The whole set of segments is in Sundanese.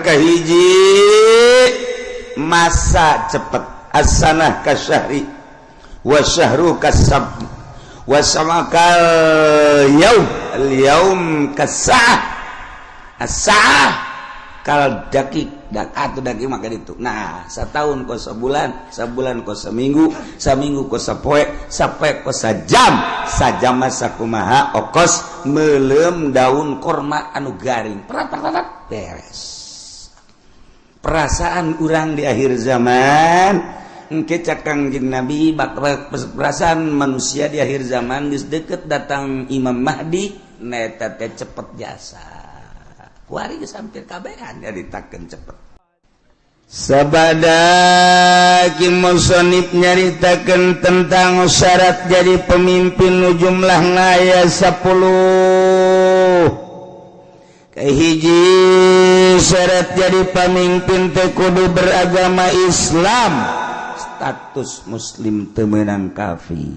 kahiji masa cepet as-sanah kasyahri wa syahru kasab wa samakal yaum kasah as-sa'ah kal dakik atau daki maka itu. Nah, setahun ko sebulan, sebulan ko seminggu, seminggu ko sapoe, sapoe ko sajam, sajam masa kumaha okos melem daun korma anu garing. Perat beres. Perasaan urang di akhir zaman, engke cakang jeung Nabi perasaan manusia di akhir zaman geus deukeut datang Imam Mahdi, neta teh cepet jasa. Kuari geus hampir kabehan nyaritakeun cepet. Sabada ki musannif nyaritakeun tentang syarat jadi pemimpin nu jumlahna aya 10. Kahiji syarat jadi pemimpin teh kudu beragama Islam, status muslim teu meunang kafir.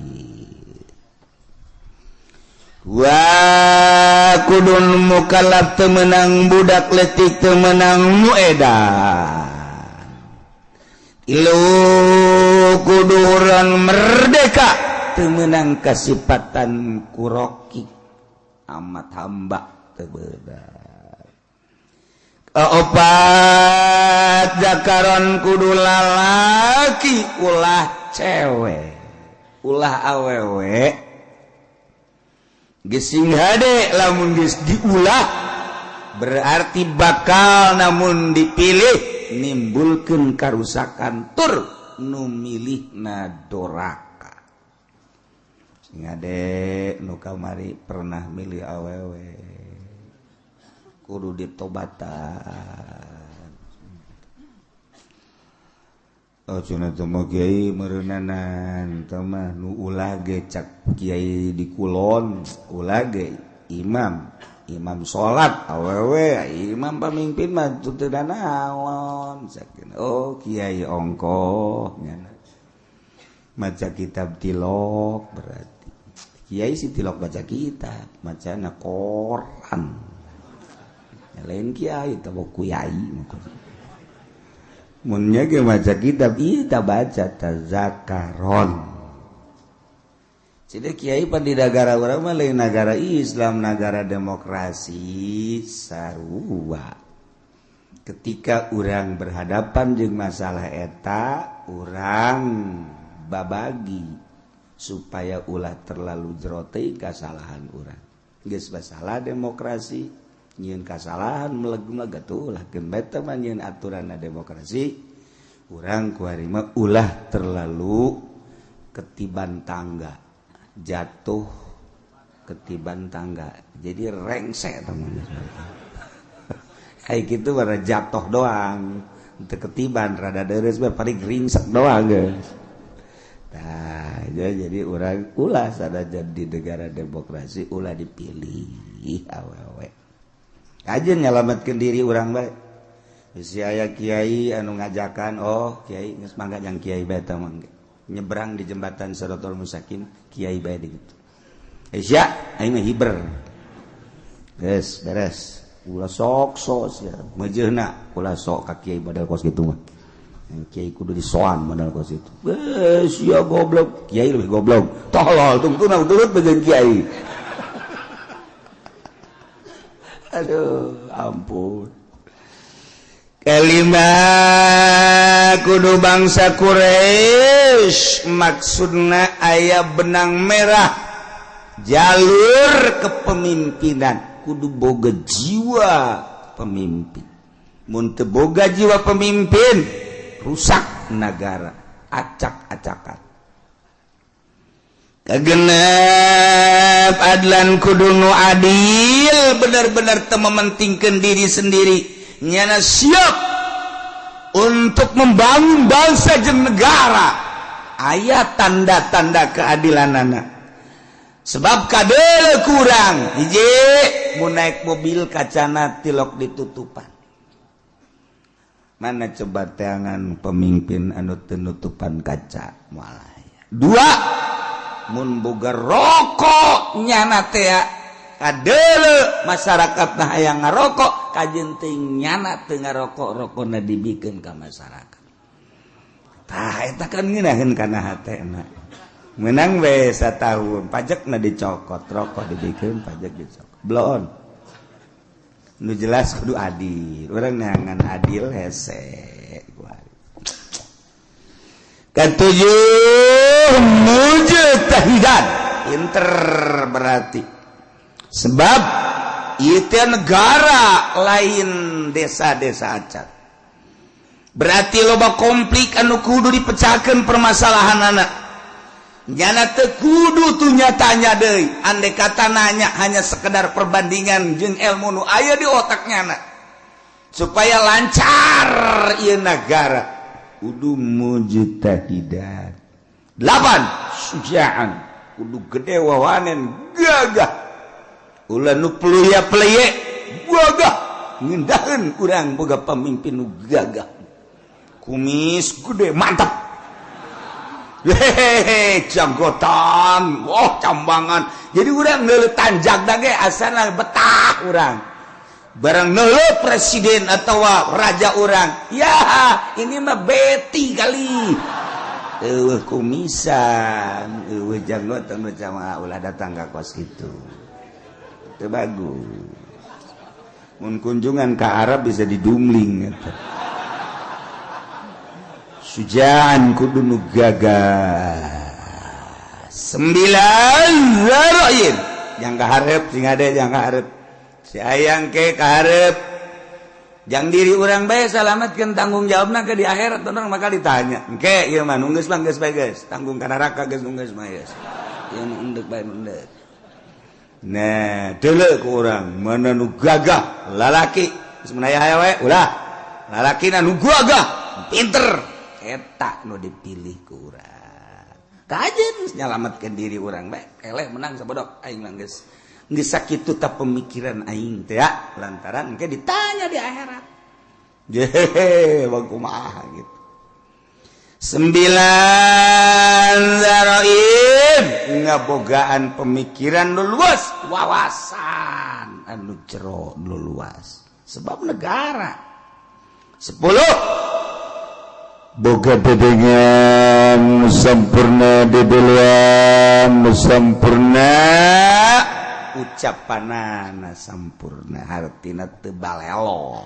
Wa kudun mukallaf teu meunang budak leutik teu meunang muedan. Ilu kudu urang merdeka teu meunang kasipatan kuroki amat hamba teu beunang. Kaopat zakaron kudu lalaki ulah cewek ulah awewe geus sing hade lamun geus diulah berarti bakal namun dipilih nimbulkeun karusakan tur nu milihna doraka. Sing ade nu kamari pernah milih awewe kudu ditobatan. Oh cenah teh mah kiai meureunanan teh mah nu ulah ge cak kiai di kulon ulah ge imam salat awewe imam pamimpin mah teu naon sakeun. Oh kiai ongkoh nyana maca kitab tilok berarti kiai si tilok baca kitab macana Quran lain kiai teh kuyai mun nya ge maca kitab ieu tah baca tazakaron. Jadi kiai pan di negara urang mah lain negara Islam, negara demokrasi sarua. Ketika urang berhadapan jeung masalah eta, urang babagi supaya ulah terlalu jero teuing kasalahan urang. Geus masalah demokrasi, nyieun kasalahan meleg-meleg atuh ulah keun bae teh mah nyieun aturanna demokrasi. Urang kuari mah ulah terlalu ketiban tangga. Jatuh ketiban tangga jadi rengsek teman-teman. Kayak gitu baru jatuh doang untuk ketiban rada deres paling ringsek doang guys. Nah jadi orang ulah sada jadi negara demokrasi ulah dipilih awewe aja nyelamatkan diri orang baik. Si aya kiai anu ngajakan oh kiai geus mangga jang kiai bae teh mangga nyebrang di jembatan Siratal Mustaqim kiai bae gitu. Isya aing mah hiber. Geus beres. Ulah sok sia. Mejeuna ulah sok ka kiai model kos kitu mah. Kiai kudu disoan model kos itu. Sia goblok, kiai lebih goblok. Tolol tungtuna turut begeun kiai. Aduh, ampun. Kelima kudu bangsa Quraisy maksudna aya benang merah jalur kepemimpinan kudu boga jiwa pemimpin. Mun teu boga jiwa pemimpin rusak negara acak-acakan. Kagenep adlan kudu nu adil benar-benar teu mementingkeun diri sendiri. Nyana siap untuk membangun bangsa jeung negara. Aya tanda-tanda keadilanana. Sebab kadele kurang hiji mun naik mobil kacana tilok ditutupan. Mana coba teangan pemimpin anu teu nutupan kaca moal aya. Dua mun boga rokok nyana teh kadele masyarakat hayang ngarokok kajenting nyana teu ngarokok-rokokna dibikeun ka masyarakat. Tah eta kan ngeunaheun kana hatena. Menang we satahun pajakna dicokot, rokok dibikeun pajak dicokot. Bloon. Nu jelas kudu adil. Urang neangan adil hese. Ketujuh mujtahidan pinter berarti sebab itu negara lain desa-desa acat berarti loba konflik anu kudu dipecahkeun permasalahan anak nyana teu kudu tuh nyatanya deui andai kata nanya hanya sekedar perbandingan jeung ilmu nu aya di otaknya anak supaya lancar ieu negara kudu mujtahidan. 8 sujaan kudu gede wawanen gagah ulah nu pelya-pelye gagah ngindaheun urang boga pamimpin nu gagah kumis gede mantap hehehe janggotan cambangan jadi urang neuleut tanjagna ge asana betah urang barang neuleuh presiden atau raja orang ya ini mah beti kali kumisan janggotan sama ulah datang ke kos itu bagus mun kunjungan ke Arab bisa didumling gitu. Sujaan kudu nu gagah 9 zaroin yang kaharep sing ade yang kaharep si ayang ke kaharep jang diri urang bae salametkeun tanggung jawabna ke di akhirat orang maka ditanya engke ieu mah nunggeus mah geus bae geus tanggung ka neraka geus nunggeus mah geus ieu nu endek bae endek nah deuleu ku urang mana nu gagah lalaki geus menaya aya we ulah lalakina nu gagah pinter eta nu dipilih ku urang kajen nyalametkeun diri urang bae eleh menang sabodok aing mah geus sakitu tak pemikiran aing teh ya lantaran engke ditanya di akhirat jehe kumaha gitu 9 zaroin ngabogaan pemikiran nu luas wawasan anu jero nu luas sebab negara 10 boga dedengan sempurna dedeluan sempurna ucapanana sampurna hartina teu balelo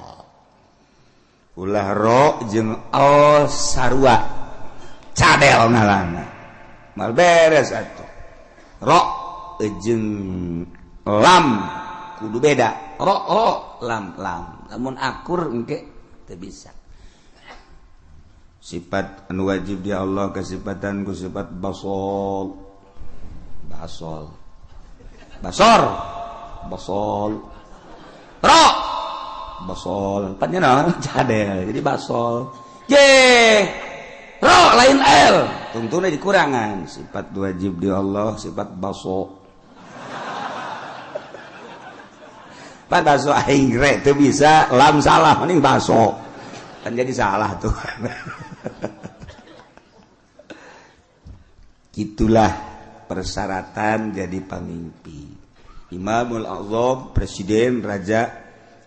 ulah ro jeung al sarua cadel ngalana mal beres atuh ro jeung lam kudu beda ro lam lamun akur engke teu bisa sifat anu wajib di Allah kesifatan ku sifat basol ro basol panjana cadel jadi basol ro lain l tungtuna dikurangan sifat wajib di Allah sifat baso pan baso aing re teu bisa lam salah mending baso kan jadi salah tuh gitulah persyaratan jadi pemimpin Imamul A'zam presiden raja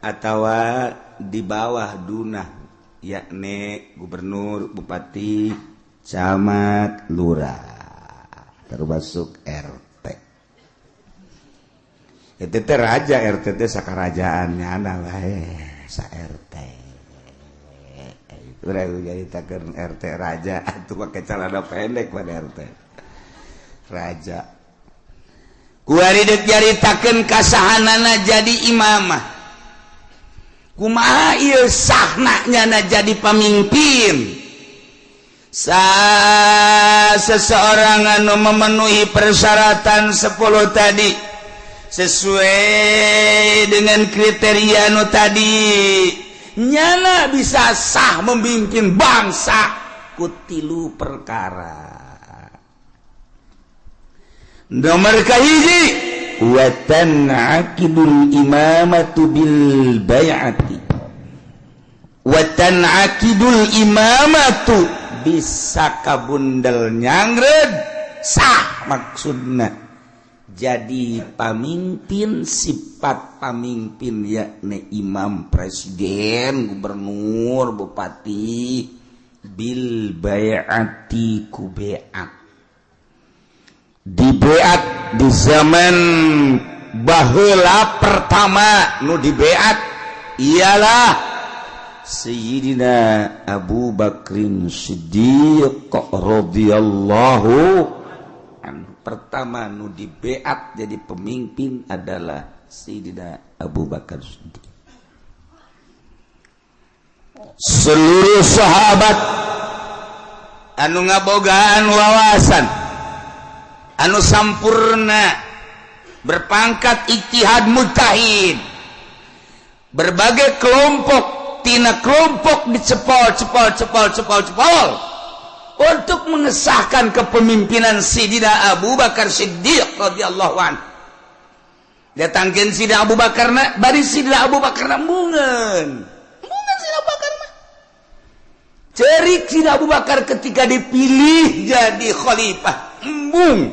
atau di bawah dunah yakni gubernur bupati camat lurah termasuk RT itu teh raja RT teh sakarajaannya ana wae sa RT urang jadi takeun RT raja atuh pakai celana pendek pada RT raja kuari deuk nyaritakeun kasahanana jadi imamah kumaha ieu sahna nyana jadi pamimpin seseorang anu memenuhi persyaratan 10 tadi sesuai dengan kriteria anu tadi nyana bisa sah memimpin bangsa kutilu perkara nomor kahiji wa tan'aqidul imamatu bil bai'ati wa tan'aqidul imamatu bisa kabundel nyangred sah maksudna jadi pamimpin sifat pamimpin yakni imam presiden gubernur bupati bil bai'ati ku bai'at di bai'at di zaman baheula pertama nu di bai'at ialah Sayyidina Abu Bakrin Siddiq radhiyallahu anhu. Pertama nu di beat jadi pemimpin adalah Sayyidina Abu Bakar Siddiq. Seluruh sahabat anu ngabogaan wawasan anu sampurna berpangkat ijtihad mujtahid berbagai kelompok tina kelompok dicepol untuk mengesahkan kepemimpinan Sayyidina Abu Bakar Siddiq radhiyallahu anhu. Datangkeun Sayyidina Abu Bakar bari Sayyidina Abu Bakar mungeun Sayyidina Abu Bakar mah. Cerik Sayyidina Abu Bakar ketika dipilih jadi khalifah embung.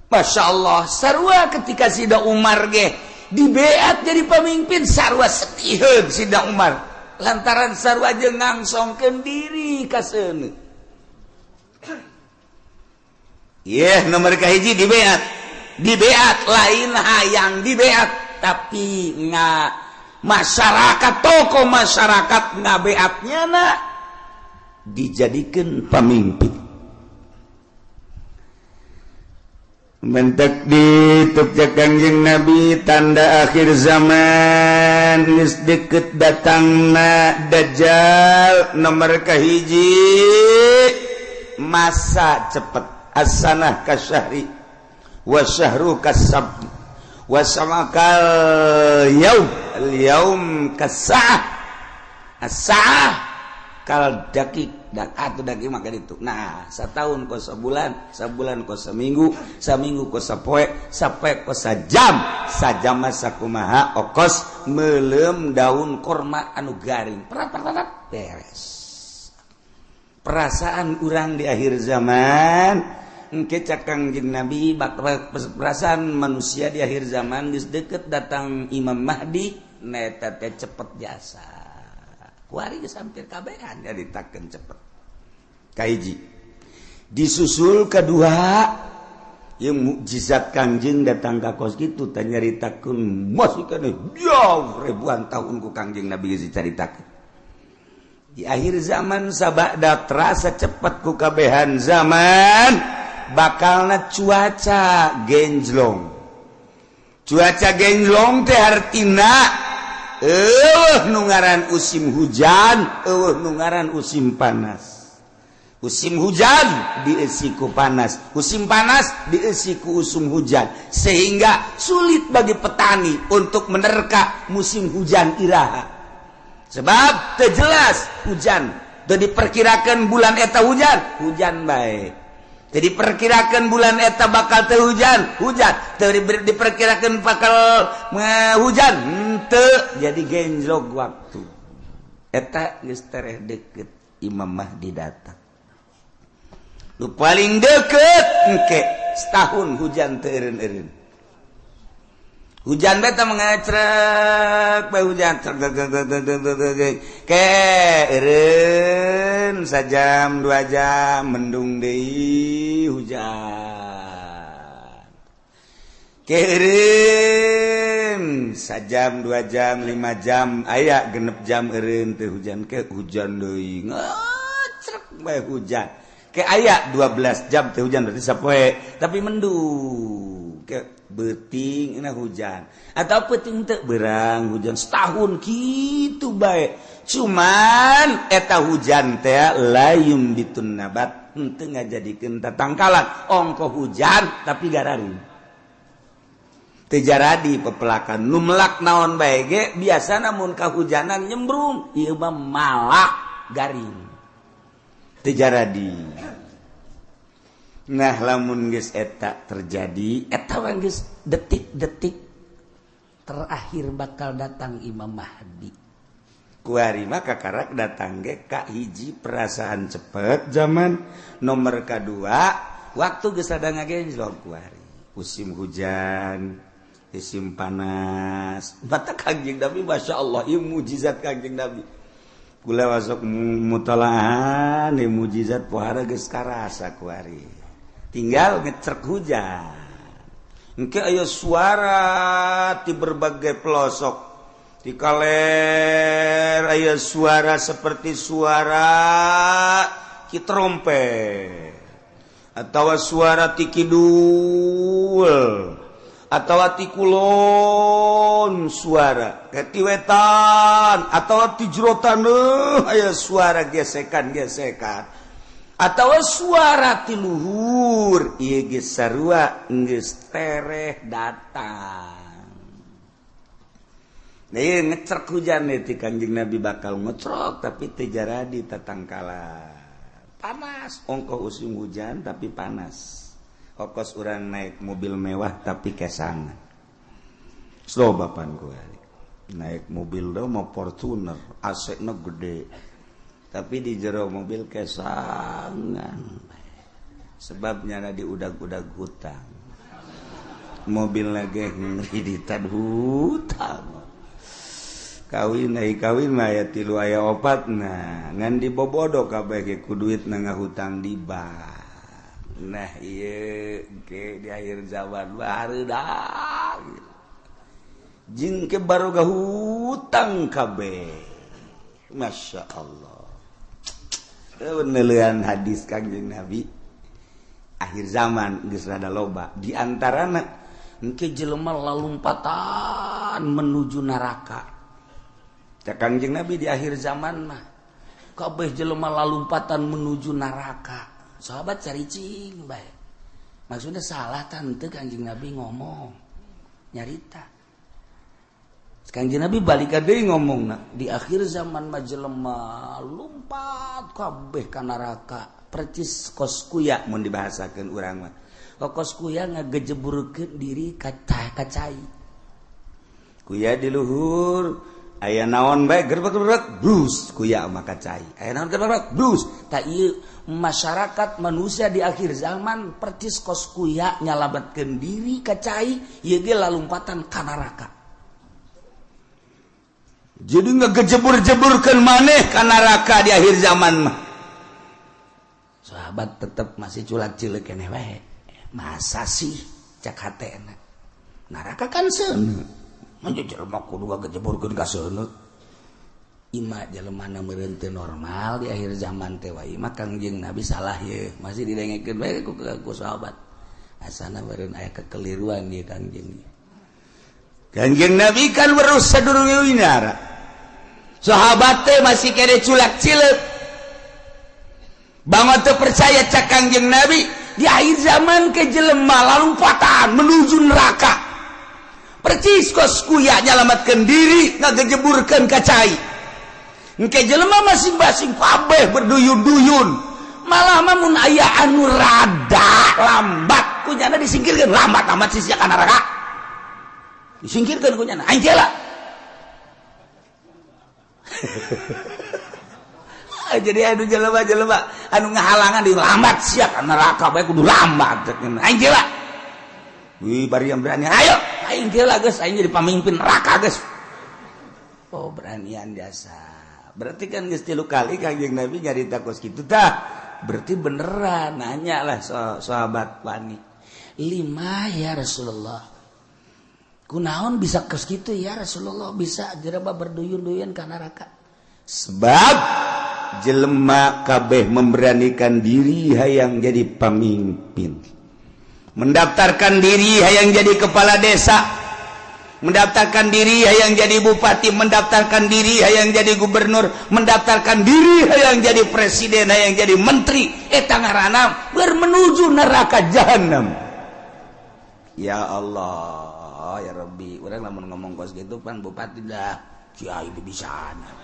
Masya Allah sarua ketika Sayyidina Umar ge di beat jadi pemimpin sarua sedihun Sayyidina Umar lantaran sarua jeung ngangsongkeun diri ka seuneu. Nomor kahiji di beat lain hayang di beat tapi masyarakat tokoh masyarakat ngabeatnya dijadikan pemimpin. Mentek dituk Kangjeng Nabi tanda akhir zaman geus deukeut datangna dajjal nomor kahiji masa cepet as-sanah kasyahri wa syahru kasab wa samakal yaum kasah as-saah kal dakik dan atuh daki maka itu. Nah, satahun ko sabulan, sabulan ko saminggu, saminggu ko sapoe, sapoe ko sajam, sajam sakumaha okos meuleum daun korma anu garing. Perat beres. Perasaan urang di akhir zaman engke cak Kangjeng Nabi perasaan manusia di akhir zaman geus deukeut datang Imam Mahdi neta teh cepet jasa. Kuari geus hampir kabehan nyaritakeun cepet. Kaiji. Disusul kedua yang mukjizat Kangjeng datang ka kos kitu teh nyaritakeun masih kana jauh ribuan tahun ku Kangjeng Nabi geus dicaritakeun. Di akhir zaman sabada terasa cepet ku kabehan zaman bakalna cuaca genjlong. Cuaca genjlong teh artina nu ngaran usim hujan, nu ngaran usim panas. Usim hujan dieusi ku panas, usim panas dieusi ku usum hujan, sehingga sulit bagi petani untuk menerka musim hujan iraha. Sebab teu jelas hujan, teu diperkirakeun bulan eta hujan bae. Teu diperkirakeun bulan eta bakal teu hujan, teu diperkirakeun bakal hujan, teu jadi genjlog waktu. Eta geus tereh deukeut Imam Mahdi datang. Nu paling deukeut engke setahun hujan teu eureun-eureun. Hujan beta mengacrek bae hujan ke eureun sajam 2 jam mendung deui hujan. Ke eureun sajam 2 jam 5 jam aya genep jam eureun teh hujan ke hujan deui ngacrek bae hujan. Ke aya 12 jam teh hujan berarti sapoe tapi mendung ke beuting na hujan atau peuting teu beurang hujan setahun kitu bae cuman eta hujan teh layum bitun nabat henteu ngajadikeun tatangkalan ongko hujan tapi gararing teu jaradi pepelakan nu melak naon bae ge biasana mun kahujanan nyembrung ieu mah malak garing teu jaradi. Nah lamun geus eta terjadi eta geus detik-detik terakhir bakal datang Imam Mahdi. Kuari mah kakarak datang ge ka hiji perasaan cepet zaman nomor kadua waktu geus ada ngagenjlog kuari. musim hujan, musim panas. Mata Kangjeng Nabi Masya Allah, ieu mujizat Kangjeng Nabi. Kula masuk mutalaan, mujizat pohara geus karasa ku ari. Tinggal ngecerk hujan. Engke aya suara di berbagai pelosok. Di kaler aya suara seperti suara ki trompet. Atau suara ti kidul. Atau ti kulon suara ti wetan atau ti jerotan aya suara gesekan atau suara ti luhur ieu ge sarua geus tereh datang. Nah ieu ngecerk hujan ti Kanjeng Nabi bakal ngecrok tapi teu jaradi tatangkala panas ongkoh musim hujan tapi panas. Kokos urang naik mobil mewah tapi kesana. Slow bapan gue. Naik mobil dah mau Fortuner, AC-na gede. Tapi di jero mobil kesangan. Sebabnya ada di udag-udag hutang. Mobil lagi ngiriditan hutang. Kawin mah ya 3 aya 4 nah. Ngan dibobodo kabeh ge ku duit na ngahutang di bank. Nah iya ke di akhir zaman baru dah jin ke baru gak hutang kabeh. Masya Allah penelian hadis Kanjeng Nabi akhir zaman geus rada loba di antarana engke jelema lalumpatan menuju neraka. Cak Kanjeng Nabi di akhir zaman mah kabeh jelema lalumpatan menuju neraka. Sahabat caricing bae. Maksudnya salah tante Kanjeng Nabi ngomong nyarita. Kanjeng Nabi balik deui ngomongna di akhir zaman mah jelema lumpat kabeh ka neraka percis kos kuya mun dibahasakeun urang mah. Kos kuya ngagejeburkeun diri ka cai. Kuya di luhur aya naon bae gerbek brus kuya mah ka cai. Aya naon gerbek brus. Ta ieu masyarakat manusia di akhir zaman percis kos kuya nyalabatkeun diri ka cai ieu ge lalumpatan ka neraka. Jadi ngegejebur-jeburkeun maneh ka neraka di akhir zaman mah. Sahabat tetep masih culak-cileuk keneh wae. Masa sih cak hatena. Neraka kan seuneu. Mun jelema kudu ngagejeburkeun ka seuneu. Ima jelemana meureun teu normal di akhir zaman teh wae mah Kangjeng Nabi salah ye masih didengekeun bae ku sahabat asana meureun aya kekeliruan ieu Kangjeng. Kangjeng Nabi kan weruh sadurunge winara sahabat teh masih kene culak-cileuk banget teu percaya cak Kangjeng Nabi di akhir zaman ke jelema lalumpatan menuju neraka percis kos kuya nyalamatkeun diri ngagejeburkeun ka cai. Engke jelema masing-masing kabeh berduyun-duyun. Malah mah mun aya anu rada lambat kunyana disingkirkeun lambat sih ka neraka. Disingkirkeun kunyana aing teh lah. Jadi anu jelema-jelema anu ngahalangan di lambat sia ka neraka bae kudu lambat aing teh lah. Wih bari yang berani ayo aing teh lah geus aing jadi pamimpin neraka geus. Oh beranian dasar. Berarti kan geus 3 kali Kanjeng Nabi nyarita kos kitu tah. Berarti beneran nanya lah sahabat wani. 5 ya Rasulullah. Kunaon bisa kos kitu ya Rasulullah bisa jelema berduyun-duyun ka neraka. Sebab jelema kabeh memberanikan diri hayang jadi pemimpin. Mendaftarkan diri hayang jadi kepala desa. Mendaftarkan diri hayang jadi bupati, mendaftarkan diri hayang jadi gubernur, mendaftarkan diri hayang jadi presiden, hayang jadi menteri, eta ngaranna bermenuju neraka jahanam. Ya Allah, ya Rabbi, urang lamun ngomong kos gitu pan bupati dah kiai bibisana.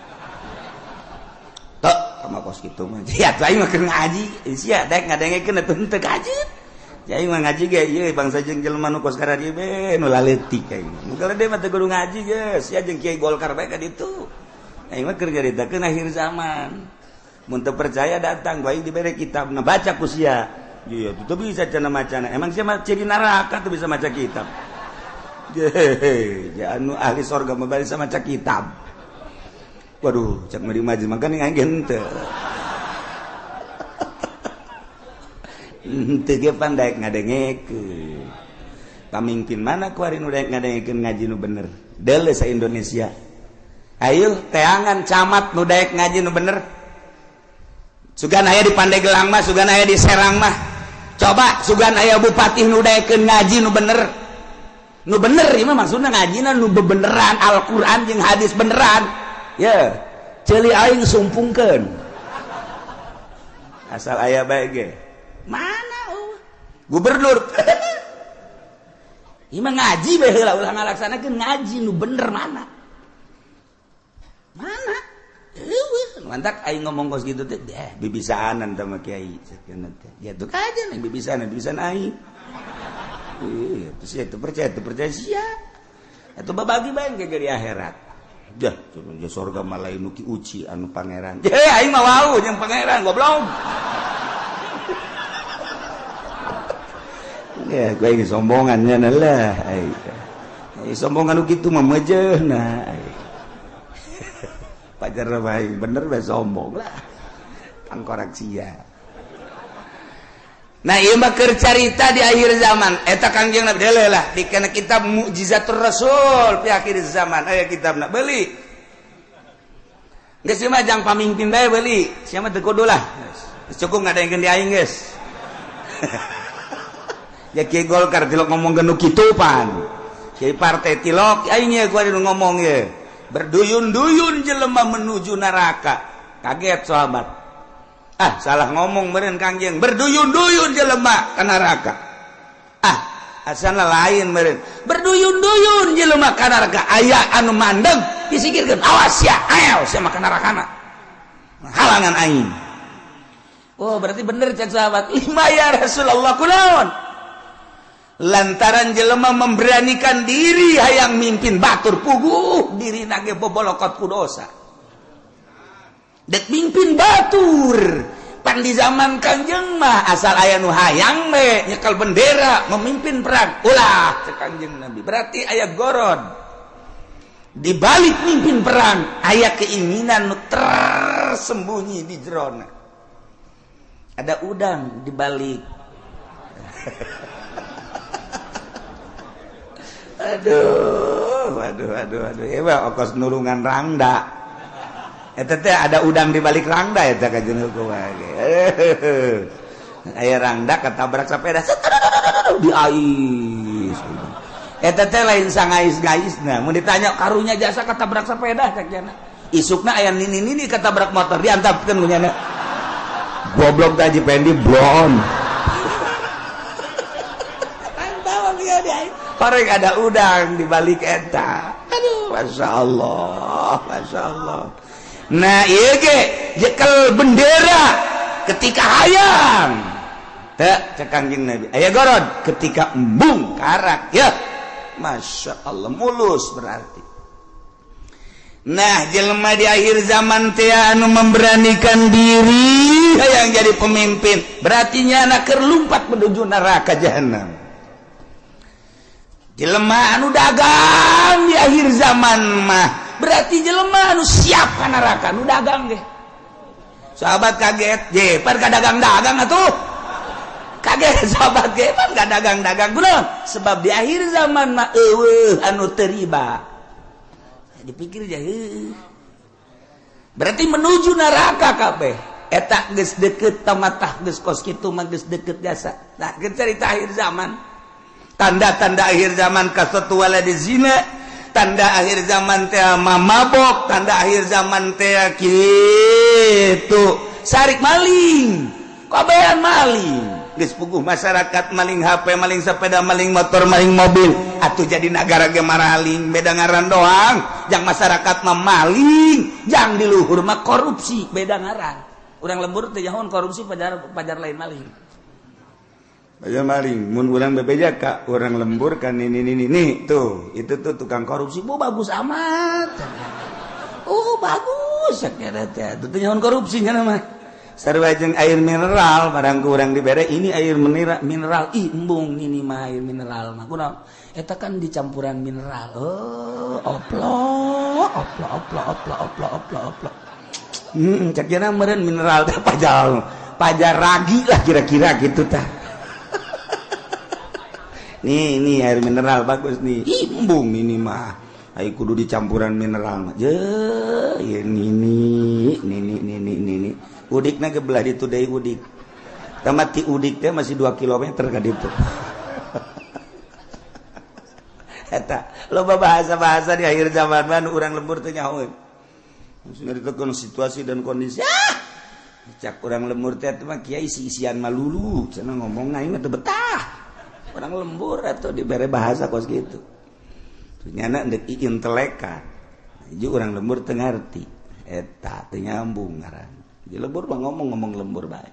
Tok, sama kos gitu mah. Ya, aing mah keur ngaji, sia dek ngadengekeun atuh teu kaji. Jadi mah ngaji ge ieu bangsa jeung jelema nu kos ka dieu be nu laletik aing. Muga de mah teu kudu ngaji geus, sia jeung Kiai Golkar bae ka ditu. Aing mah keur nyaritakeun akhir zaman. Mun teu percaya datang bae dibere kitabna baca ku sia. Iya, itu bisa cana macana. Emang siapa jadi neraka tuh bisa maca kitab? Ya anu ahli sorga mau bisa maca kitab. Waduh, cak meri maju makan yang gente. Teu ge pandai ngadengekeun. Pamimpin mana kuari nu daek ngadengekeun ngaji nu bener? Deuleu sa Indonesia. Ayo teangan camat nu daek ngaji nu bener. Sugan aya di Pandeglang mah, sugan aya di Serang mah. Coba sugan aya bupati nu daekeun ngaji nu bener. Nu bener ieu mah maksudna ngajina nu bebeneran Al-Qur'an jeung hadis beneran. Ya, ceuli aing sumpungkeun. Asal aya bae ge. Mana gubernur? Ieu mah ngaji bae heula ulah ngalaksanakeun ngaji nu bener mana? Mana? Mantak aing ngomong kos gitu teh bibisaanan sama kiai cenah teh. Gitu aja nih bibisaanan aing. Terus ya itu percaya sia. Atuh babagi bae ge di akhirat. Dah, di surga mah lain nu ki uci anu pangeran. Aing mah wau jeung pangeran goblok. Ya, gue ini sombongannya lah. Sombongan gitu mah meujeuna. Pajar baik bener bae sombong lah. Tangkorak sia. Nah, ieu mah keur carita di akhir zaman. Eta Kangjeng Nabi deuleu lah dikena kitab Mukjizatur Rasul fi akhir zaman. Aya kitabna beuli. Geus mah jang pamimpin bae beuli. Sia mah teu kudu lah. Cukup ngadaengkeun di aing geus. Ya Kiai Golkar tilok ngomong nu kitu pan. Kiai partai tilok aing ye kudu ngomong ye. Berduyun-duyun jelema menuju neraka. Kaget sahabat. Salah ngomong meureun Kangjeng. Berduyun-duyun jelema ka neraka. Asana lain meureun. Berduyun-duyun jelema ka neraka. Aya anu mandeg disikirkeun. Awas ya, ayo sia mah ka nerakana. Halangan aing. Oh, berarti bener cek sahabat. Lima ya Rasulullah kunaon? Lantaran jelema memberanikan diri hayang mimpin batur puguh diri nage bobolokot ku dosa. Dek mimpin batur pan di zaman Kangjeng mah asal aya nu hayang we nyekel bendera memimpin perang ulah cek Kangjeng Nabi berarti aya goron di balik mimpin perang aya keinginan nu tersembunyi di jerona ada udang di balik. Aduh. Ewa ongkos nulungan rangda. Eta teh ada udang di balik rangda eta ka jeung hukum ge. Aya rangda katabrak sapeda di ais. Eta teh lain sangais-gaisna. Mun ditanya karunya jasa katabrak sapeda cak cenah. Isukna aya nini-nini katabrak motor diantapkeun ku nya. Goblok teh Haji Pendi blon. Korek ada udang di balik eta. Aduh, Masya Allah. Nah, iya ge, jekel bendera ketika hayang. Teh cek Kangjeng Nabi. Aya goron ketika embung karak ya. Masya Allah mulus berarti. Nah, jelema di akhir zaman teh anu memberanikan diri hayang jadi pemimpin, berarti nya anak keur lumpat menuju neraka jahanam. Jelema anu dagang di akhir zaman mah berarti jelema anu siap ka neraka nu dagang ge. Sahabat kaget, je pan ka dagang-dagang atuh. Kaget sahabat ge pan ka dagang-dagang kunaon? Sebab di akhir zaman mah eueuh anu teu riba. Dipikir jah berarti menuju neraka kabeh. Eta geus deukeut tamatah geus kos kitu mah geus deukeut jasa. Nah, geus cerita akhir zaman. Tanda-tanda akhir zaman kasatu waladi zina, tanda akhir zaman teh mabok, tanda akhir zaman teh kitu sarik maling, kabehan maling. Geus puguh masyarakat maling HP, maling sepeda, maling motor, maling mobil. Atuh jadi negara ge maraling, beda ngaran doang. Jang masyarakat mah maling, jang di luhur mah korupsi, beda ngaran. Urang lembur teh nyahoan korupsi pajar lain maling. Aja maling, mun urang bebeja ka urang lembur kan ini tuh, itu tuh tukang korupsi, bagus amat. Bagus, saknya teh. Itu nyahoan korupsi nya mah. sarua jeung air mineral barang kurang dibere ini air mineral embung ini mah air mineral mah kunaon eta kan dicampuran mineral oplok cek jana meureun mineral teh pajar ragi lah kira-kira gitu tah nih air mineral bagus nih embung ini mah ai kudu dicampuran mineral mah je ini udikna ge belah ditu deui udik tamat ti udik teh masih 2 kilometer ka ditu eta loba bahasa-bahasa di akhir zaman mah urang lembur teh nyaho maksudna ditekan situasi dan kondisi cak urang lembur teh mah kiai isi-isian malulu cenah ngomongna ieu mah teu betah urang lembur atuh dibere bahasa kos kitu nyana ndek inteleka ieu urang lembur teu ngarti eta teu nyambung ngaran di lembur mah ngomong lembur bae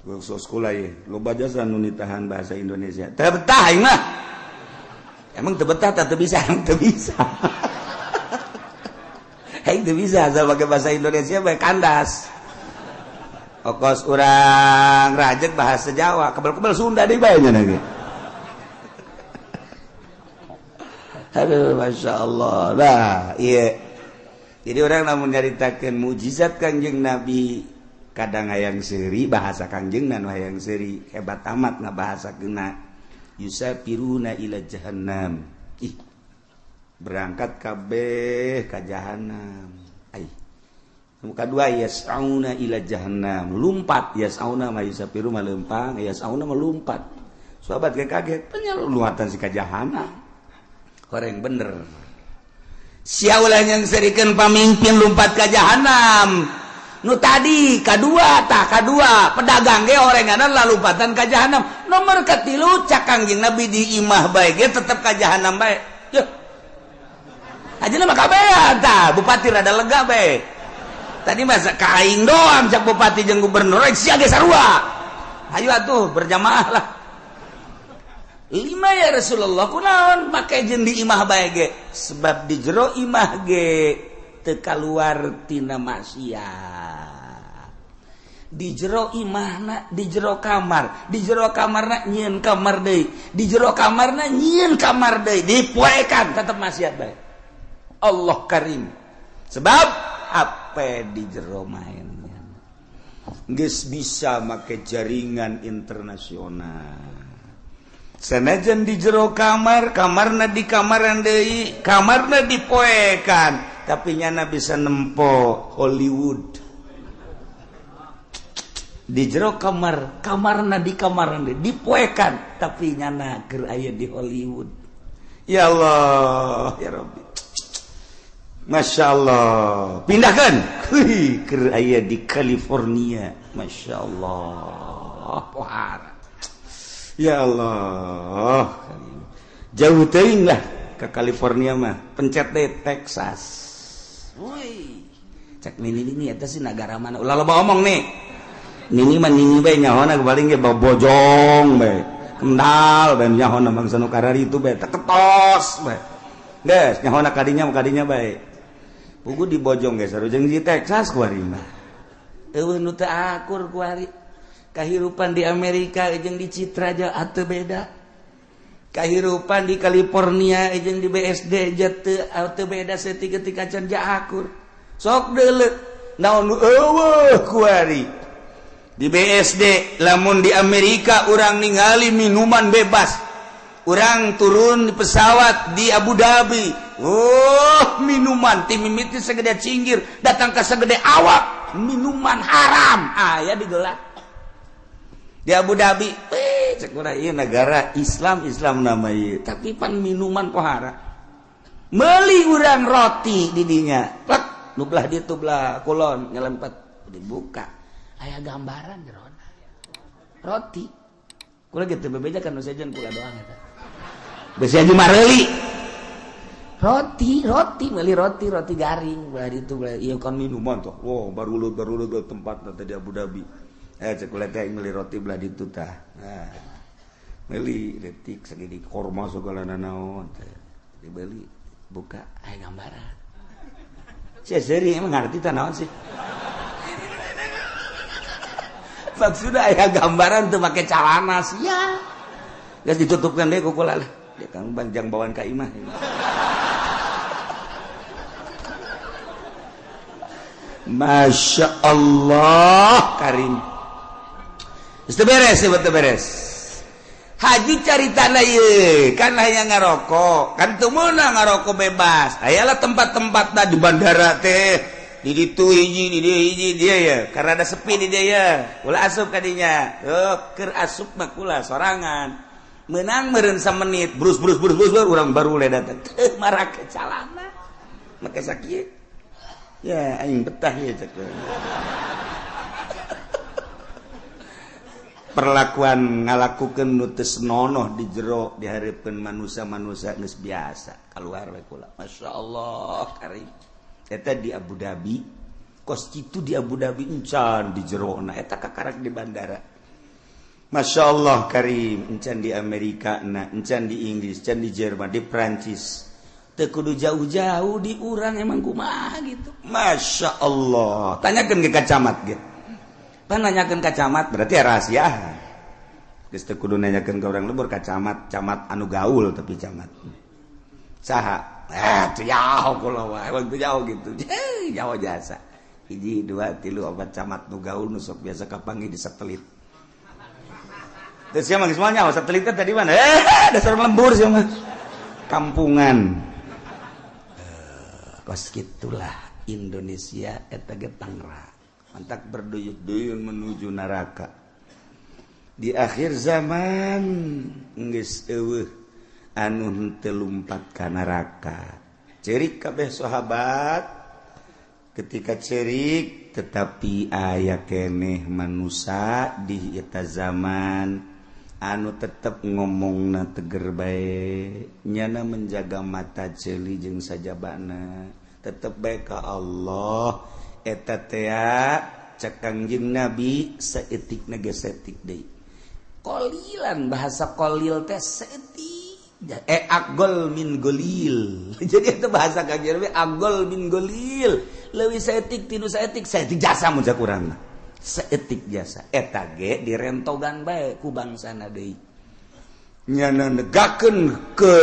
waktu sekolah ye loba jasa nu nitahan bahasa Indonesia teu betah ieu mah emang teu betah teu bisa Aing teu bisa asal pakai bahasa Indonesia bae kandas okos urang rajek bahasa Jawa kebal-kebal Sunda deui bae nya ge. Aduh, Masya Allah. Nah, iya. Jadi orang namun nyaritakeun mujizat Kangjeng Nabi kadang hayang seuri bahasa Kangjeng nan hayang seuri hebat amat ngabahasakeunna yusafiruna ila jahannam. Ih. Berangkat kabeh ka jahanam. Ai. Muka dua yas'auna ila jahannam. Lumpat yas'auna mah yusafiru mah leumpang, yas'auna mah lumpat. Sahabat kaget, penyaluatan si ka jahanam. Orang bener siaulah yang serikeun pamimpin lumpat ka jahanam nu tadi kadua pedagang ge orangana lalumpatan ka jahanam nomor katilu cak Kangjeng Nabi di imah bae ge tetep ka jahanam bae yeuh ajeuna mah kabehan tah bupati rada lega bae tadi masa ka aing doang cak bupati jeung gubernur sia ge sarua ayo atuh berjamaah lah 5 ya Rasulullah kunaon make jeung di imah bae ge sebab di jero imah ge teu kaluar tina maksiat di jero imahna di jero kamarna nyieun kamar deui di jero kamarna nyieun kamar deui dipoekan tetep maksiat bae Allah Karim sebab apa di jero mainnya geus bisa make jaringan internasional sanajan di jero kamarna di kamaran deui kamarna dipoekan tapi nyana bisa nempo Hollywood di jero kamarna di kamaran deui dipoekan tapi nyana keur aya di Hollywood ya Allah ya Rabbi Masya Allah pindahkan keur aya di California Masya Allah pohara ya Allah jauh teuing lah ke California mah pencet deh Texas woi cek nini eta sih negara mana ulah loba omong nih nini mah nini bae nyahona paling ge bojong bae kendal bae nyahona bangsa nu karari itu bae teketos bae geus nyahona kadinya bae pugu di bojong geus sareng di Texas kuari mah eueuh nu teu akur kuari kahirupan di Amerika jeung di Citra aja atuh beda kahirupan di California jeung di BSD aja teu beda saeutik-eutik can akur sok deuleu naon nu eueuh kuari di BSD lamun di Amerika urang ningali minuman bebas urang turun di pesawat di Abu Dhabi minuman timimiti segede cinggir datang ke segede awak minuman haram aya digeulak di Abu Dhabi, cek urang ieu negara Islam nama ieu, tapi pan minuman pohara. Meuli urang roti di dinya. Plek, nu belah ditu belah kulon nyelempet dibuka. Aya gambaran jerona. Roti. Kula gitu bebejakan nu sejen kula doang eta. Besi aja mareuli. Roti, meuli roti garing belah ditu belah ieu kan minuman tuh. Wow, barulut tempat teh di Abu Dhabi. Cek ulah teh meuli roti belah ditu tah. Nah. Meuli detik sagede korma segala naon teh. Dibeli buka aya gambaran. Sia seuri emang ngarti tah naon sih. sudah aya gambaran teu make calana sia geus ditutupkeun deui ku kula lah dia kang banjang bawaan ka imah Masya Allah Karim itu beres haji carita kan hanya ngarokok kan temenang ngarokok bebas ayalah tempat-tempat di bandara teh di itu hiji dia ya karena ada sepi di dia ya kula asup kadinya keur asup mah kula sorangan menang meureun menit brus urang baru le datang marah ke calana make sakieu ya aing betah ya cek perlakuan ngalakukeun nu teu senonoh di jero dihareupeun manusia-manusia geus biasa kaluar we kula masyaallah karim eta di Abu Dhabi kos kitu di Abu Dhabi encan di jerona eta kakarak di bandara masyaallah karim encan di Amerika na encan di Inggris encan di Jerman di Prancis teu kudu jauh-jauh di urang emang kumaha gitu masyaallah tanyakeun ke kacamat ge nanyakeun ka camat berarti rahasia geus teu kudu nanyakeun ka urang lembur ka camat anu gaul tapi camat saha teu jauh kula wae teu jauh gitu jauh jasa 1 2 3 4 camat nu gaul nu sok biasa kapanggih di satelit teu sia mah geus moal nyaho satelit tadi mana dasar lembur sia mah kampungan kos kitulah Indonesia eta ge Tangerang mantak berduyun-duyun menuju neraka di akhir zaman geus eueuh anu henteu lumpat ka neraka ceurik kabeh sahabat ketika ceurik tetapi aya keneh manusia di eta zaman anu tetep ngomongna teger bae nyana menjaga mata ceuli jeung sajabana tetep bae ka Allah eta teh cek Kangjeng Nabi saeutik na ge saeutik deui qolilan bahasa qolil teh saeutik aqol min golil jadi itu bahasa Kangjeng Nabi aqol min golil leuwih saeutik tinu saeutik jasa mun cak urang saeutik jasa eta ge direntogan bae ku bangsana deui nyana negakeun ke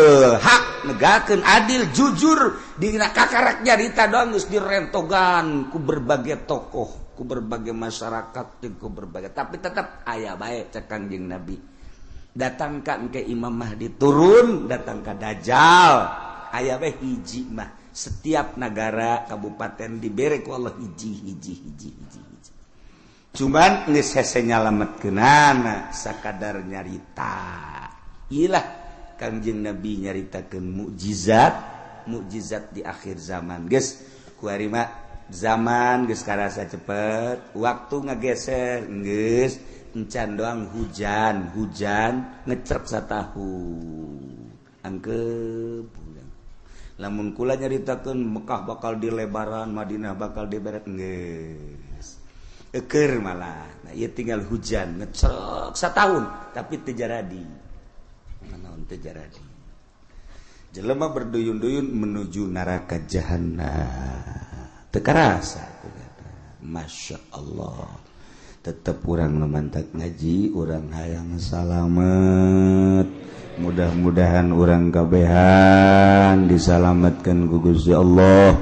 hak negakeun adil jujur dina kakarak nyarita doang geus direntogan ku berbagai tokoh ku berbagai masyarakat jeung ku berbagai tapi tetap aya bae cek Kangjeng Nabi datang ka engke Imam Mahdi turun datang ka Dajjal aya bae hiji mah setiap negara kabupaten dibere ku Allah hiji cuman geus hese nyalametkeunana sakadar nyarita ilah Kangjeng Nabi nyaritakeun mukjizat di akhir zaman geus kuari mah zaman geus karasa cepet waktu ngageser geus encan doang hujan ngecerep satahun angkep lamun kula nyaritakeun Mekah bakal dilebaran Madinah bakal diberet geus eukeur malah nah ieu tinggal hujan ngecerep satahun tapi teu jaradi naon teu jaradi jelema berduyun-duyun menuju neraka jahanam teu karasa Masya Allah tetep urang mantak ngaji urang hayang salamet mudah-mudahan urang kabehan disalametkeun ku Gusti Allah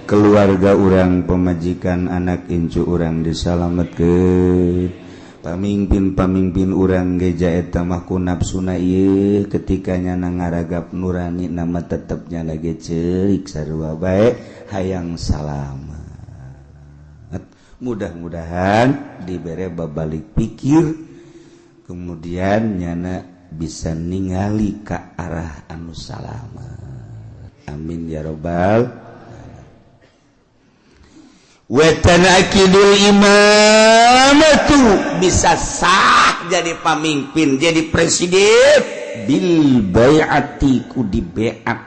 keluarga urang pemajikan anak incu urang disalametkeun pamimpin urang geja eta mah ku nafsuna ieu ketika nyana ngaragap nurani nama tetepnya lagi ceurik sarua bae hayang salamet mudah-mudahan dibere babalik pikir kemudian nyana bisa ningali ka arah anu salamet amin ya rabbal watanakidul imamatu bisa sah jadi pamimpin jadi presiden bil bai'ati ku di bai'at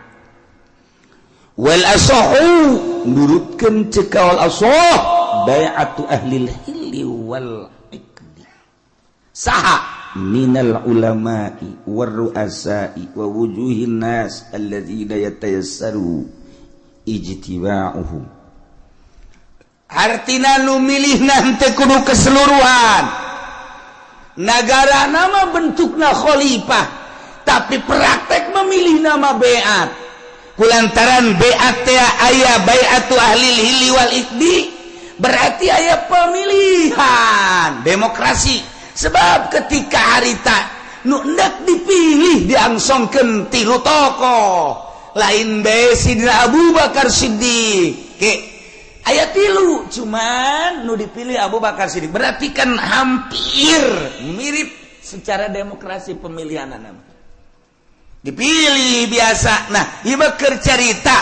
wal asahu nurutkeun cekal asah bai'atu ahlil hilli wal iqdi saha minal ulama'i war ru'asa'i wa wujuhin nas alladzina yatayassaru ijtiba'uhum artina nu milih nanti kudu keseluruhan negara nama bentukna khalifah tapi praktek memilih nama beat kulantaran beat teh aya baiatu ahlil hilli wal iqdi berarti aya pemilihan demokrasi sebab ketika harita nu hendak dipilih diangsongkeun tilu tokoh lain bae Sidina Abu Bakar Siddiq ayat tilu cuman nu dipilih Abu Bakar Siddiq berarti kan hampir mirip secara demokrasi pemilihan nama dipilih biasa nah ieu keur carita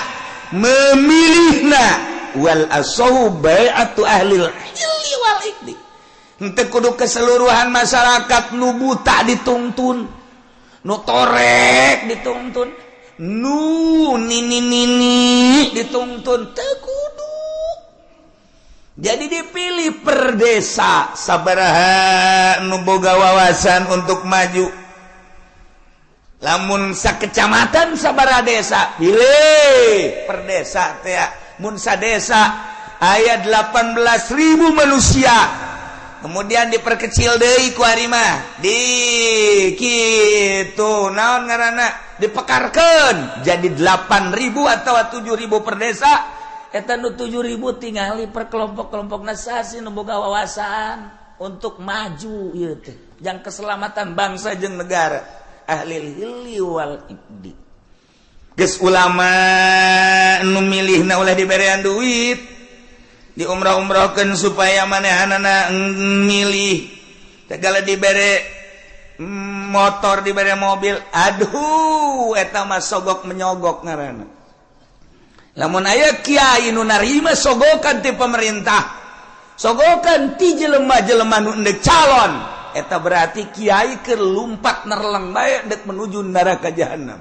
memilihna wal asahu bai'atu ahlil hilli wal iqdi henteu kudu keseluruhan masyarakat nu buta dituntun nu torek dituntun nu nini dituntun teu kudu jadi dipilih per desa sabaraha nu boga wawasan untuk maju lamun sakecamatan sabaraha desa pilih per desa teh mun sadesa aya 18.000 manusia kemudian diperkecil deui ku ari mah di kitu naon ngaranna dipekarkeun jadi 8.000 atau 7.000 per desa eta nu 7.000 tingali per kelompok-kelompokna sasi nu boga wawasan untuk maju ieu teh jang keselamatan bangsa jeung negara ahlil hilli wal iqdi geus ulama nu milihna ulah diberean duit di umrah-umrahkeun supaya manehanana milih segala dibere motor dibere mobil aduh eta mah sogok menyogok ngaranna lamun aya kiai nu narima sogokan ti pemerintah sogokan ti jelema-jelema nu endek calon eta berarti kiai keur lumpat nerleng bae dek menuju neraka jahanam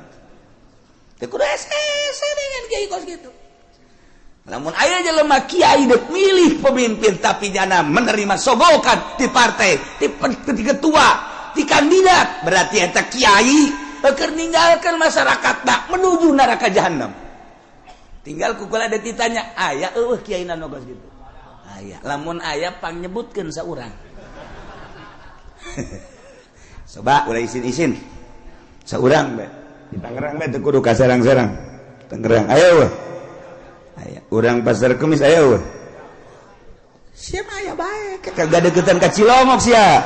teu kudu ese dengan kiai kos kitu lamun aya jelema kiai dek milih pemimpin tapi jana menerima sogokan ti partai ti ketua ti kandidat berarti eta kiai keur ninggalkeun masyarakatna menuju neraka jahanam tinggal kukula ada ditanya aya eueuh kiai na nogos gitu aya lamun aya pang nyebutkeun saurang coba ulah isin-isin saurang bae di Tangerang bae teu kudu ka sarang-sarang Tangerang aya eueuh aya urang Pasar Kemis aya eueuh sia mah aya bae kagak deketan ka Cilongok sia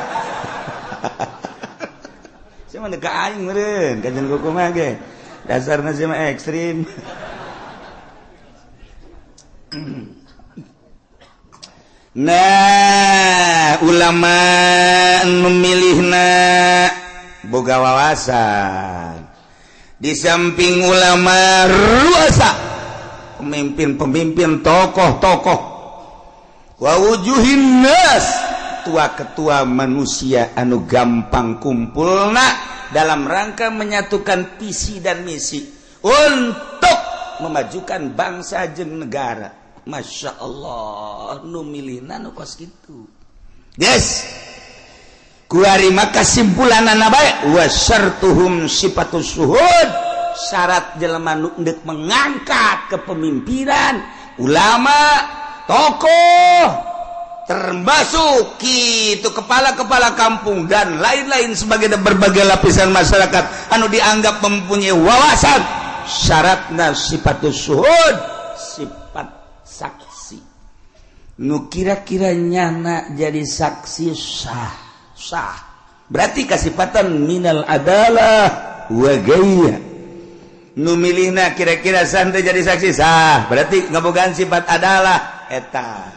sia mah deuk ka aing meureun kajen kuku mah ge dasarna sia mah ekstrim. Nah ulama memilihna boga wawasan di samping ulama ruasa pemimpin-pemimpin tokoh-tokoh wa wujuhin nas tua-ketua manusia anu gampang kumpulna dalam rangka menyatukan visi dan misi untuk memajukan bangsa jeung negara. Masya Allah nu milihna nu kos kitu yes kuari maka simpulanana bae wa syartuhum sifatus syuhud syarat jelema nu endek mengangkat kepemimpinan ulama tokoh termasuk kitu kepala-kepala kampung dan lain-lain sebagai berbagai lapisan masyarakat anu dianggap mempunyai wawasan syaratna sifatus syuhud sifat saksi nu kira-kira nyana jadi saksi sah berarti kasifatan minal adalah wa gaya nu milihna kira-kira santai jadi saksi sah berarti ngabogaan sifat adalah eta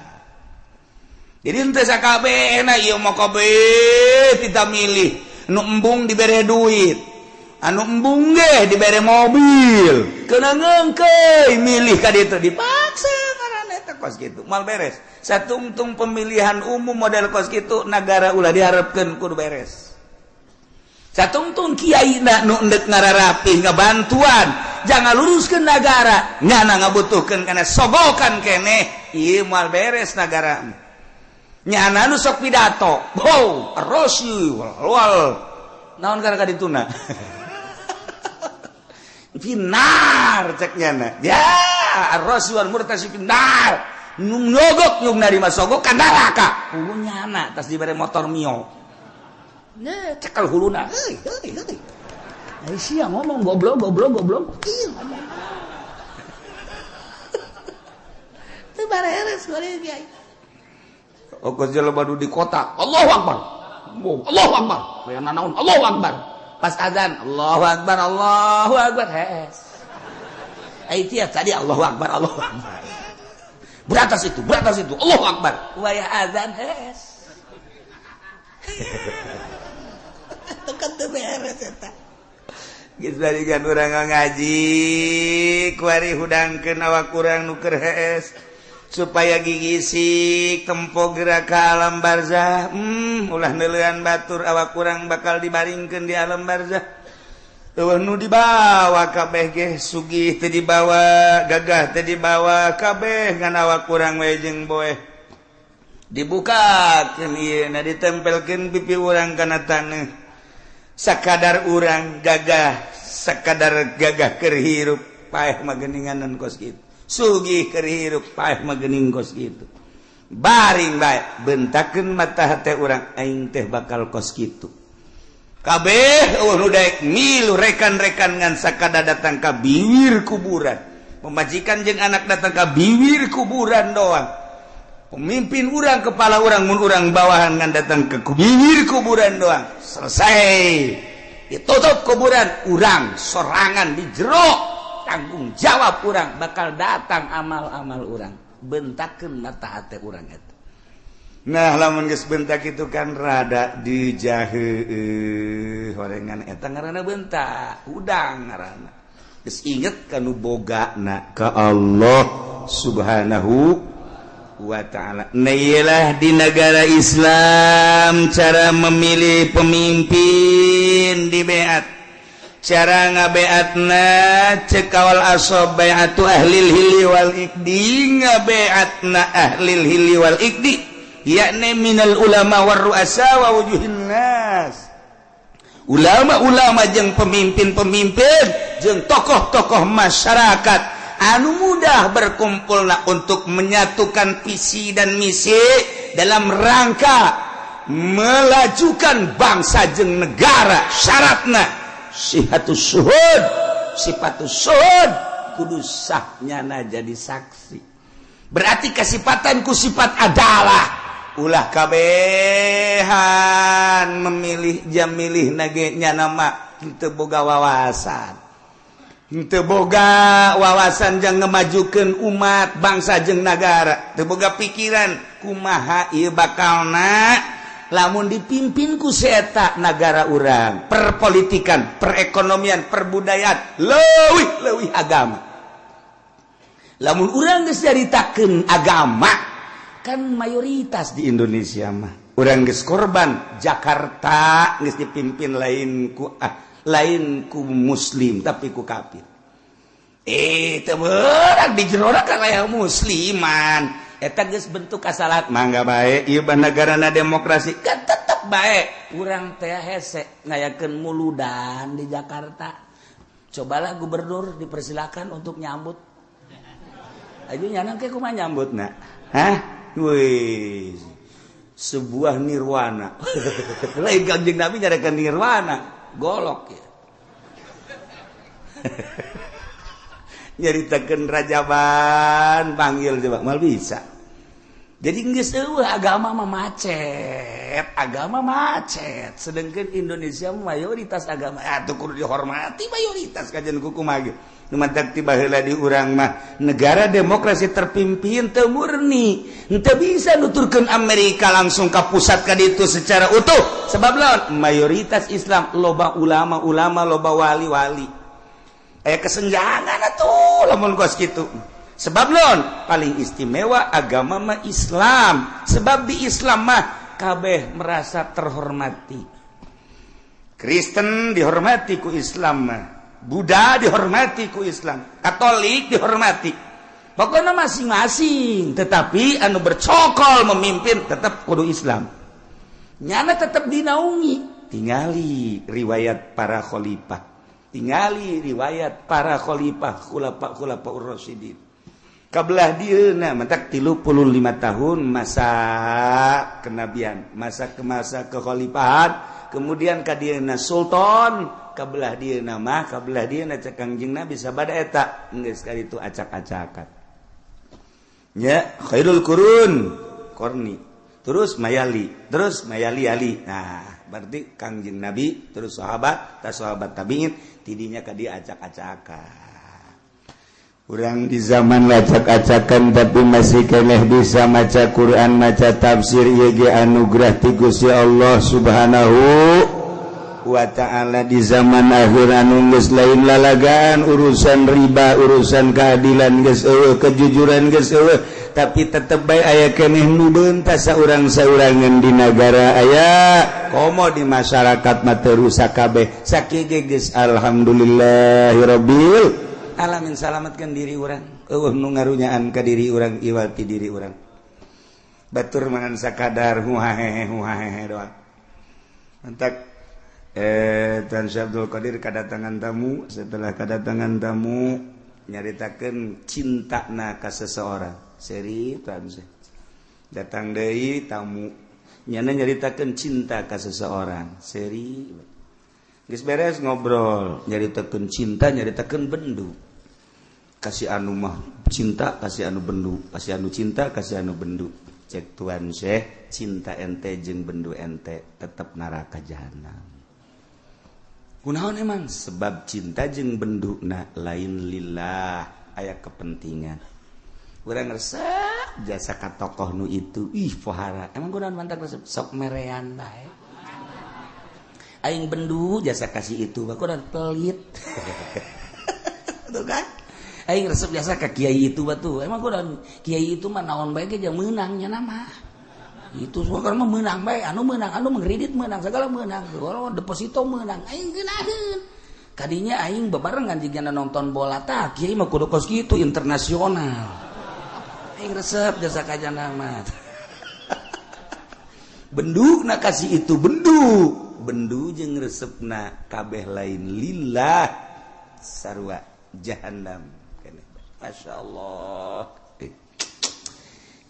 jadi henteu sakabehna ieu mah kabeh kita milih nu embung dibere duit anu embung ge dibere mobil keuna ngeungkeuy milih ka ditu dipaksa karana eta kos kitu mal beres satungtung pemilihan umum model kos kitu nagara ulah diharapkeun kudu beres satungtung kiaina nu endek ngararapih ngabantuan jangan luruskeun nagara nyana ngabutuhkeun kana sogokan keneh ieu mal beres nagara nyana nu sok pidato wow arosy wal naon gara-gara dituna finar cek nyana ya arosy wal murtasi finar nyogok nyung narima sogok ka neraka nyana tas dibere motor mio Cekal huluna. Aisyah ngomong goblok. Iya ngomong. Itu bareres goreng kiai. Ongkos jelema di kota, Allahu Akbar. Allahu Akbar. Aya nanaon Allahu Akbar. Pas azan, Allahu Akbar, Allahu Akbar. Tiap tadi Allahu Akbar. Beratas itu, Allahu Akbar. Wayah azan Tekan teu beres eta. Geus balikan urang ngaji, kuari hudangkeun awak urang nu keur hees supaya gigisik tempo gerak ka alam barzah. Ulah neuleuan batur awak urang bakal dibaringkeun di alam barzah. Eueuh nu dibawa kabeh ge sugih teu dibawa, gagah teu dibawa, kabeh ngan awak urang we jeung boeh. Dibukakeun ieu na ditempelkeun pipi urang kana taneuh. Sakadar urang gagah, sakadar gagah keur hirup paeh mah geuninganan kos kitu. Sugih keur hirup paeh mah geuning kos kitu. Baring bae bentakeun mata hate urang aing teh bakal kos kitu. Kabeh nu daek milu rekan-rekan ngan sakada datang ka bibir kuburan. Pemajikan jeung anak datang ka bibir kuburan doang. Pemimpin urang, kepala urang, mun urang bawahan ngan datang ke bibir kuburan doang. Selesai. Ditutup kuburan, urang sorangan di jero. Tanggung jawab urang bakal datang amal-amal urang. Bentakeun mata hate urang eta. Nah, lamun geus bentak itu kan rada dijaheuh horengan eta ngaranna bentak, udang ngaranna. Geus inget kanu bogana ka Allah Subhanahu wa ta'ala. Nailah di negara Islam cara memilih pemimpin di beat. Cara ngabeatna cekawal asob bai'atu ahlil hilli wal iqdi, ngabeatna ahlil hilli wal iqdi yakni minal ulama war ru'asa wa wujuhin nas. Ulama-ulama jeung pemimpin-pemimpin jeung tokoh-tokoh masyarakat anu mudah berkumpulna untuk menyatukan visi dan misi dalam rangka melajukan bangsa jeung negara. Syaratna sifatus syuhud kudu sahnyana jadi saksi. Berarti kasifatan ku sifat adalah ulah kabehan memilih jam milih nage nya nama teu boga wawasan. Teu boga wawasan jang ngemajukeun umat bangsa jeung nagara, teu boga pikiran kumaha ieu bakalna lamun dipimpin ku seeta nagara urang, perpolitikan, perekonomian, perbudayaan, leuwih agama. Lamun urang geus nyaritakeun agama, kan mayoritas di Indonesia mah urang geus korban. Jakarta geus dipimpin lain ku muslim tapi ku kafir. Teu beurang di jero kan aya musliman. Eta geus bentuk kasalahan. Mangga bae ieu negarana demokrasi kan tetep bae. Urang teh hese ngayakeun muludan di Jakarta. Cobalah gubernur dipersilakan untuk nyambut. Ayo nyanang ke kumaha nyambutna? Hah? Wih. Sebuah nirwana. Lain Kanjeng Nabi nyarakeun nirwana. Golok ya. Nyaritakeun rajaban panggil coba mal bisa. Jadi geus eueuh agama mah macet. Sedengkeun Indonesia mayoritas agama atuh kudu dihormati mayoritas kajian kumaha ge. Nu mantak ti baheula di urang mah negara demokrasi terpimpin teu murni. Henteu bisa nuturkeun Amerika langsung ka pusat ka ditu secara utuh. Sebab lawan mayoritas Islam, loba ulama-ulama, loba wali-wali. Aya kesenjangan atuh lamun kos kitu. Sebab lawan paling istimewa agama mah Islam. Sebab di Islam mah kabeh merasa terhormati. Kristen dihormati ku Islam mah. Buddha dihormati ku Islam, Katolik dihormati. Pokoknya masing-masing, tetapi anu bercokol memimpin tetap kudu Islam. Nyana tetap dinaungi. Tingali riwayat para khalifah. Tingali riwayat para khalifah khulafa ur-rasyidin. Kabelah dieuna mentak 35 tahun masa kenabian, masa kekhalifahan kemudian ka dieuna sultan kabelah dieuna mah kabelah dieuna cek Kangjeng Nabi sabada eta geus kali itu acak-acakan nya khairul qurun korni terus mayali ali nah berarti Kangjeng Nabi terus sahabat tabiin tidinya ka dia acak-acakan. Urang di zaman acak-acakan tapi masih keneh bisa maca Quran, maca tafsir ieu ge anugerah ti Gusti Allah Subhanahu wa ta'ala. Di zaman akhir anu geus lain lalagaan urusan riba, urusan keadilan geus eueuh, kejujuran geus eueuh, tapi tetep bae aya keneh nu beuntas saurang-saurangan di negara aya komo di masyarakat mah teu rusak kabeh. Sakieu geus alhamdulillahirabbil alamin. Salamatkan diri urang nu ngarunyaan ka diri urang iwati diri urang batur mangan sakadar huhahehe doang. Mantak Tuan Syekh Abdul Qadir kedatangan tamu. Setelah kedatangan tamu nyaritakeun cintana ka seseorang seri Tuan Syekh datang deui tamu nyana nyaritakeun cinta ka seseorang seri geus beres ngobrol nyaritakeun cinta nyaritakeun bendu. Kasih anu mah cinta, kasih anu bendu, kasih anu cinta, kasih anu bendu. Cek Tuan Syekh, cinta ente jeung bendu ente tetep neraka jahanam. Kunaon emang? Sebab cinta jeung benduna lain lillah, aya kepentingan. Urang resep jasa ka tokoh nu itu, ih pohara. Emang kunaon mantak resep sok merean bae. Aing bendu jasa kasih itu, kunaon pelit. Tuh kan? Aing resep biasa ka kiai itu batu. Emang kunaon kiai itu mah naon bae ge jeung meunangnya nama. Itu suara mah meunang bae, anu mengkredit meunang, segala meunang. Kalau deposito meunang, aing geunaheun. Kadinya aing bebarengan jigana nonton bola tah, kiai mah kudu kos kitu internasional. Aing resep jasa ka janama. Benduna kasih itu bendu jeung resepna kabeh lain lillah sarua jahannam. Masya Allah.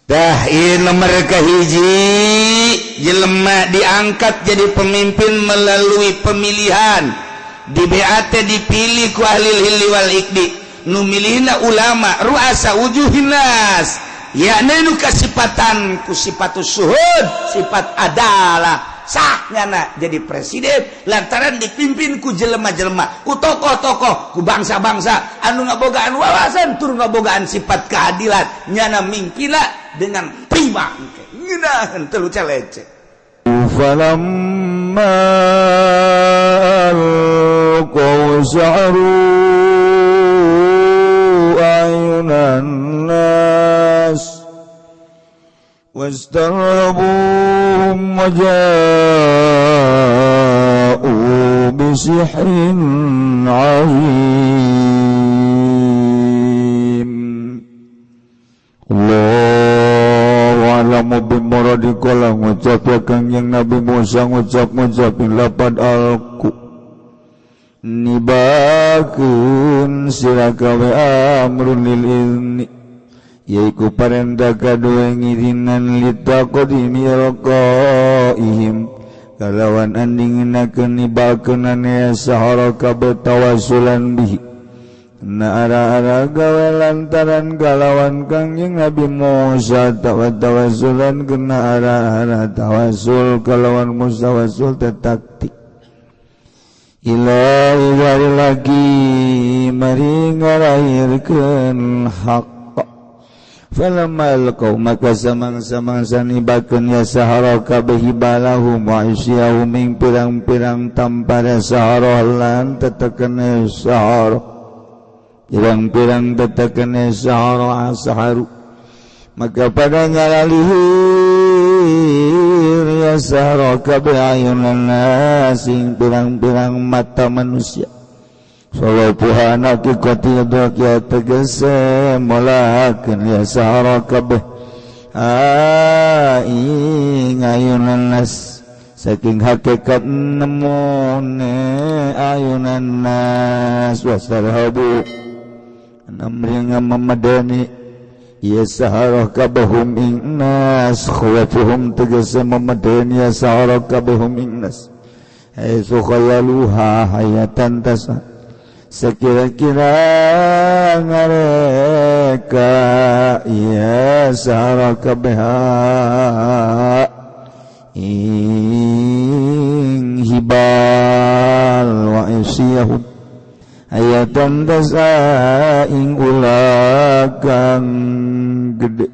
Dah ini nomor kahiji jelema diangkat jadi pemimpin melalui pemilihan di BAT dipilih ku ahlil hilli wal ikdi nu milihna ulama ruasa wujuhin nas yakni nu kasipatan ku sipatus suhud sifat adalah sahnyana jadi presiden lantaran dipimpin ku jelema-jelema ku tokoh-tokoh ku bangsa-bangsa anu ngabogaan wawasan tur ngabogaan sifat keadilan nyana mimpina dengan prima ngeunaheun teu leceh. Falamma qawsaru ayunan nas واسترهبوهم وجاءوا بسحر عظيم الله أعلم بمراد kala ngucap ya Kangjeng Nabi Musa ngucap-ngucapin lapad alku nibakeun sira kawe amrun lil ilmi yaiku parenda kadua ngirinan litaqadimi raqaihim kalawan andinginakeun nibakeun aya sahara kabetawasulan bihi na ara-ara gawe lantaran kalawan Kangjeng Nabi Musa tawasulan kena ara-ara tawasul kalawan musawasul tetaktik ilahi lagi mari ngarahirkeun hak. Falamal kau maka samang-samang sanibakeun ya sahara kabeh balahum wa isyahum ing pirang-pirang tampara sahara lan tetekene sahara pirang-pirang tetekene sahara asaharu maka pada ngalalihir ya sahara kabeh ayunan sing pirang-pirang mata manusia Salah puhana kikoti dokia tegese molahakeun ya sahara kabeh aing ayunan nas saking hakikat nemone ayunan nas wasarhabu namring memadani ya sahara kabehum ing nas khawafuhum tegese memadani ya sahara kabehum ing nas haitsu khayaluha hayatan tasa sekira-kira ngareka ya sahara kabeh ing hibal wa isyahum hayatan tasa ing ulah kang gede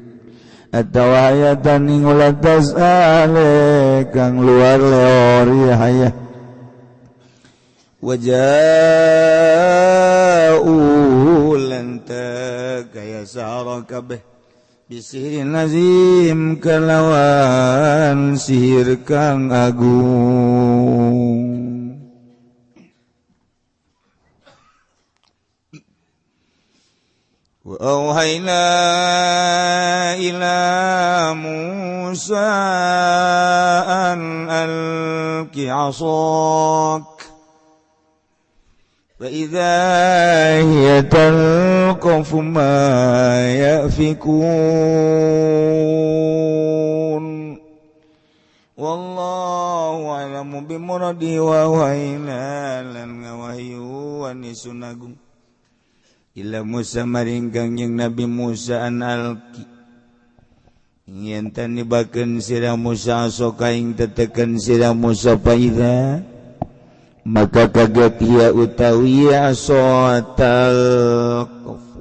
atau hayatan ing ulah tasa kang luar leori hayah waja'u lanta kaya sahara kabeh bisirin nazim kalawan sihir kang agung wa auhayna ila Musa an alqi 'asak فإذا هي تلقف ما يأفكون والله أعلم بمرادي وأوحينا lan ngawahyu wanisun agung ila Musa maring kangjeng Nabi Musa an alqi yen tan nibakeun sira Musa sok aing tetekeun sira Musa paida maka kaget ia utawi asotal kofu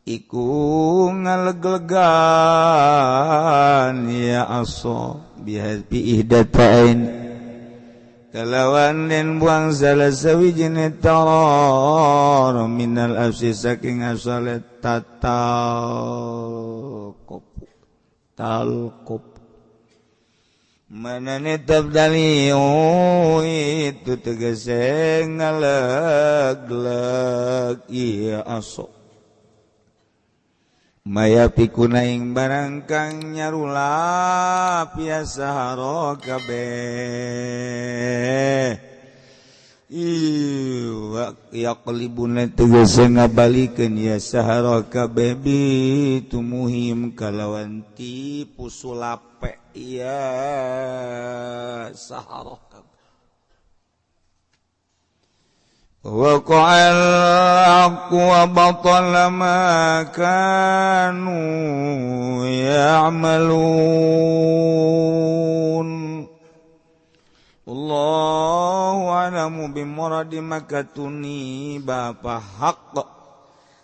iku ngaleg-legan ya aso bihapi ihdatain kalawan den buang salah sawijine tarar minal afsi saking asal tatal kofu tal kofu mana netap dali itu tegese ngaleg-leg iya aso maya pikuna ing barang kang nyarulap ya sahara kabeh iwa yaqlibuna tegese ngabalikeun ya sahara kabeh bitumuhim kalawan tipu sulape ya sahara wa qa'al aqu wa batala ma kanu ya'malun Allahu a'lamu bimuradi makatuni bapa haqq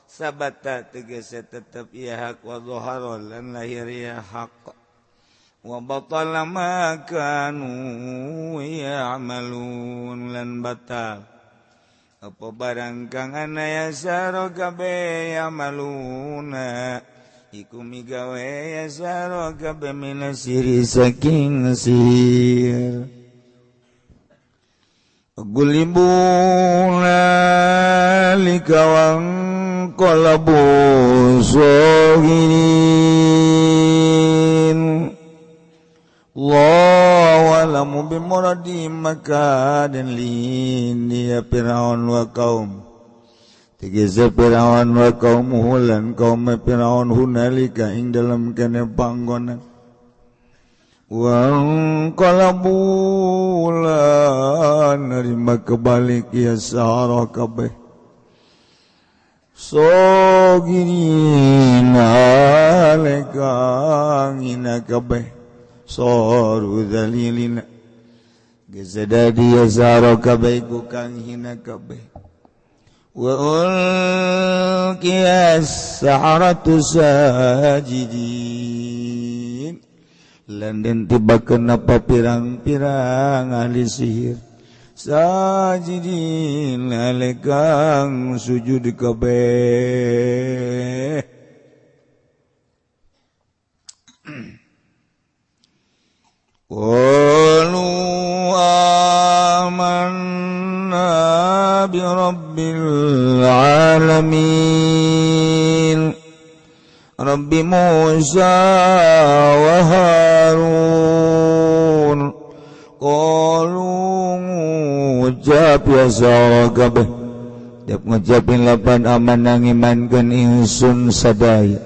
sabata tegese tetep ya hak wa dhahara lan lahir ya haqq wa batala ma kanu ya'malun lan batal apa barang kang ana ya saro kabeh ya'maluna iku migawe ya saro kabeh minasiri saking sihir gulibuna likawang qalabu soginin Allahu a'lamu bimuradi maka dan lini ya Fir'aun wa kaum tegese Fir'aun wa kaumuhu lan kaum Fir'aun hunalika ing dalam kene panggonan wa qalabu lan nerima kebalik ya sahara kabeh soginin aleka ngina kabeh soru dalilina gezadadi ya sahara kabeh ku kang hina kabeh wa ulqiyas saharatu sajidin lan den tibakeun apa pirang-pirang ahli sihir sajidin alekang sujud kabeh qalu amanna bi rabbil alamin Rabbi Musa wa Harun qalu ngucap ya sahara kabeh dep ngucapin lapan aman nang imankeun ingsun sadaya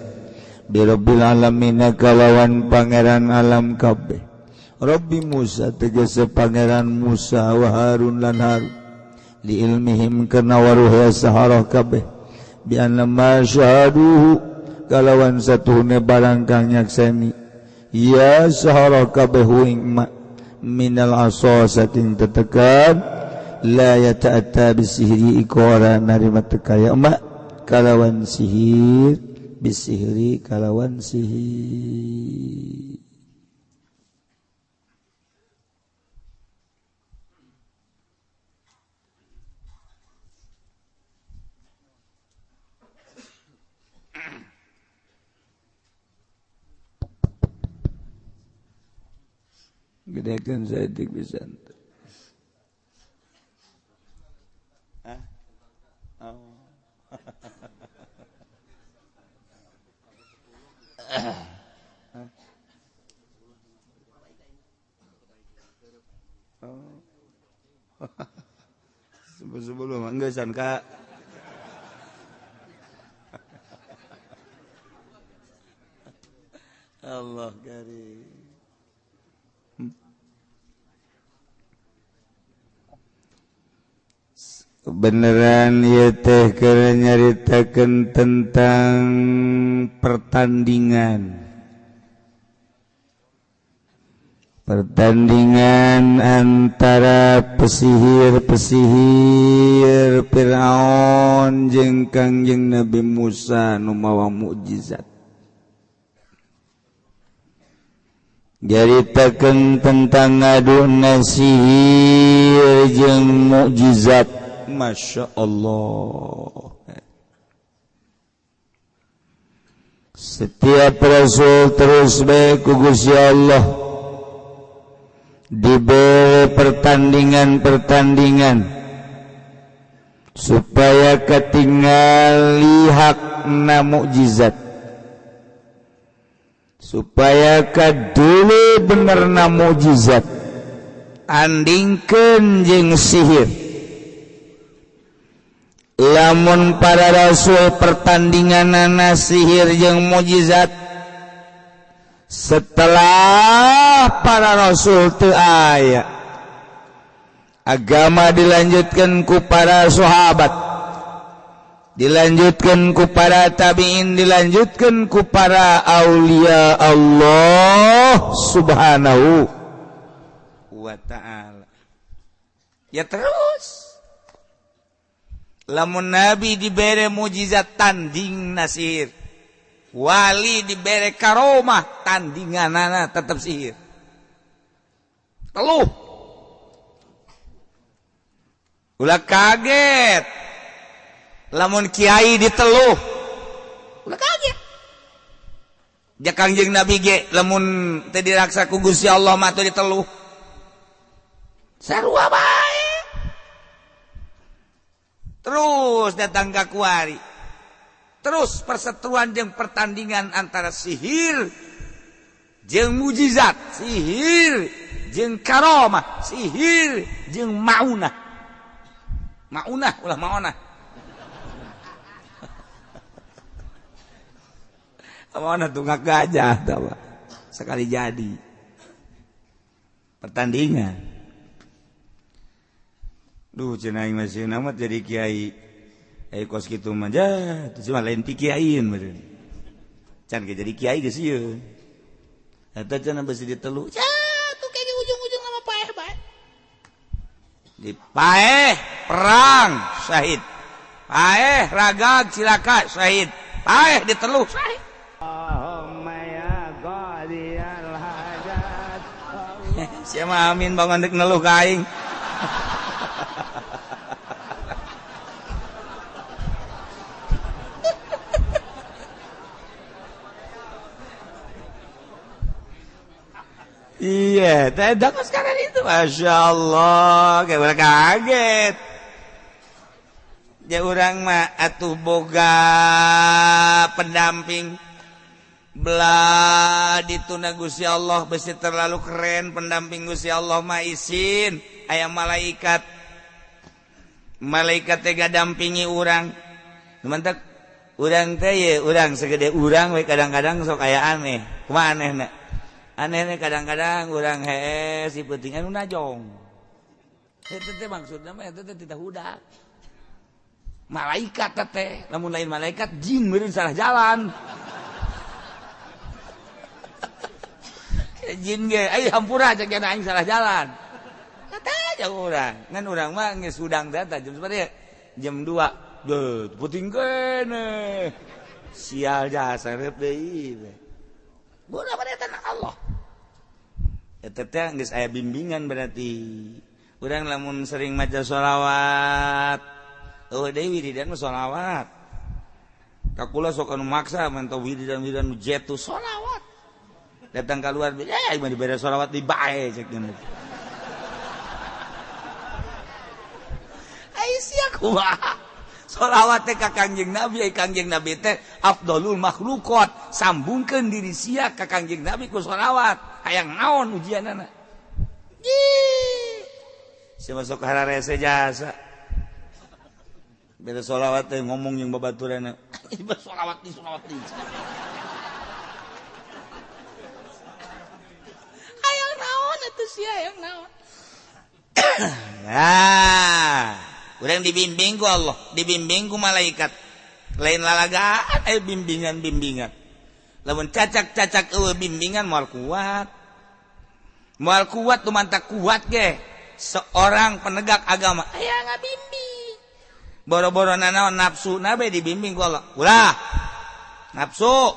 bi rabbil alamin kalawan pangeran alam kabeh Rabbi Musa tegese pangeran Musa wa Harun lan Harun li ilmihim kana waruh saharah kabeh bi anna ma syahaduhu kalawan satuhune barang kang nyakseni ya saharah kabeh ing minal asa saking tetekan la yata'atta bisihri ikora narima tekaya mak kalawan sihir bisihri kalawan sihir. Gedekan saya dik bisa. Hah? Oh. Sebelum enggak sangka. Allah karim. Beneran ya teh keur nyaritakeun tentang pertandingan antara pesihir Firaun jeung Kangjeng Nabi Musa nu mawa mukjizat. Nyaritakeun tentang ngaduna sihir jeung mukjizat. Masya Allah. Setiap Rasul terus baik ku Gusti Allah diberi pertandingan supaya ketinggali hakna mukjizat, supaya kadulu benerna mukjizat andingkeun jeung sihir. Lamun para rasul pertandinganana sihir jeung mukjizat, setelah para rasul teu aya, agama dilanjutkan ku para sahabat, dilanjutkan ku para tabi'in, dilanjutkan ku para aulia Allah subhanahu wa ta'ala. Ya terus lamun Nabi dibere mujizat tanding nasir, wali dibere karomah tandinganana tetap sihir. Teluh ulah kaget lamun kiai diteluh, ulah kaget. Jak Kangjeng Nabi ge lamun teu diraksa ku Gusti Allah mah teu diteluh. Sarua bae. Terus datang ke kuari. Terus perseteruan jeung pertandingan antara sihir jeung mujizat, sihir jeung karomah, sihir jeung maunah. Maunah ulah maunah. Maunah tunggak gajah tahu. Sekali jadi. Pertandingan. Duh cenah aing masih amat jadi kiai. Kos kitu mah jah, cuma lain ti kiaiin meureun. Can ge jadi kiai geus ieu. Eta cenah besi ditelu. Tuh kayak ujung-ujung sama paeh bae. Di paeh perang syahid. Paeh ragag cilaka syahid. Paeh ditelu syahid. Allahumma ya qadiyal hajat. Siapa amin bangun dek neluh ka aing. Iya, tidak sekarang itu, masya Allah, kayak kaget. Ya orang mah atuh boga pendamping belah dituna Gusti Allah besi terlalu keren pendamping Gusti Allah mah isin aya malaikat tega dampingi orang. Mantap, orang teh ya orang segede orang, kadang-kadang sok aya aneh, kumaha anehna. anehnya kadang-kadang orang si pentingan najong itu maksudnya itu tidak udah malaikat teh namun lain malaikat jin meureun salah jalan jin ge ai hampura cek aing salah jalan kata aja urang ngan urang mah geus udang data jam seperti jam 2 deuh puting kene sial jasa rep deui boda pada tanah Allah eta teh geus aya bimbingan berarti urang lamun sering maca sholawat deui wiridan mah sholawat kakula sok anu maksa mantau wiridan jetu sholawat datang keluar mah dibere sholawat di bae cek gini ai sia kumaha sholawat teh ka Kangjeng Nabi teh afdalul makhluqat sambungkeun diri sia ka Kangjeng Nabi ku sholawat hayang naon ujianana sia masuk hararese jasa beda sholawat teh ngomong yang babaturanna sholawat di Hayang naon atuh sia hayang naon. Urang dibimbing ku Allah, dibimbing ku malaikat. Lain lalagaan bimbingan. Lamun cacak bimbingan moal kuat. Moal kuat tu mantak kuat ge. Seorang penegak agama aya ngabimbing. Boro-boro naon nafsu nabe dibimbing ku Allah. Ulah. Nafsu.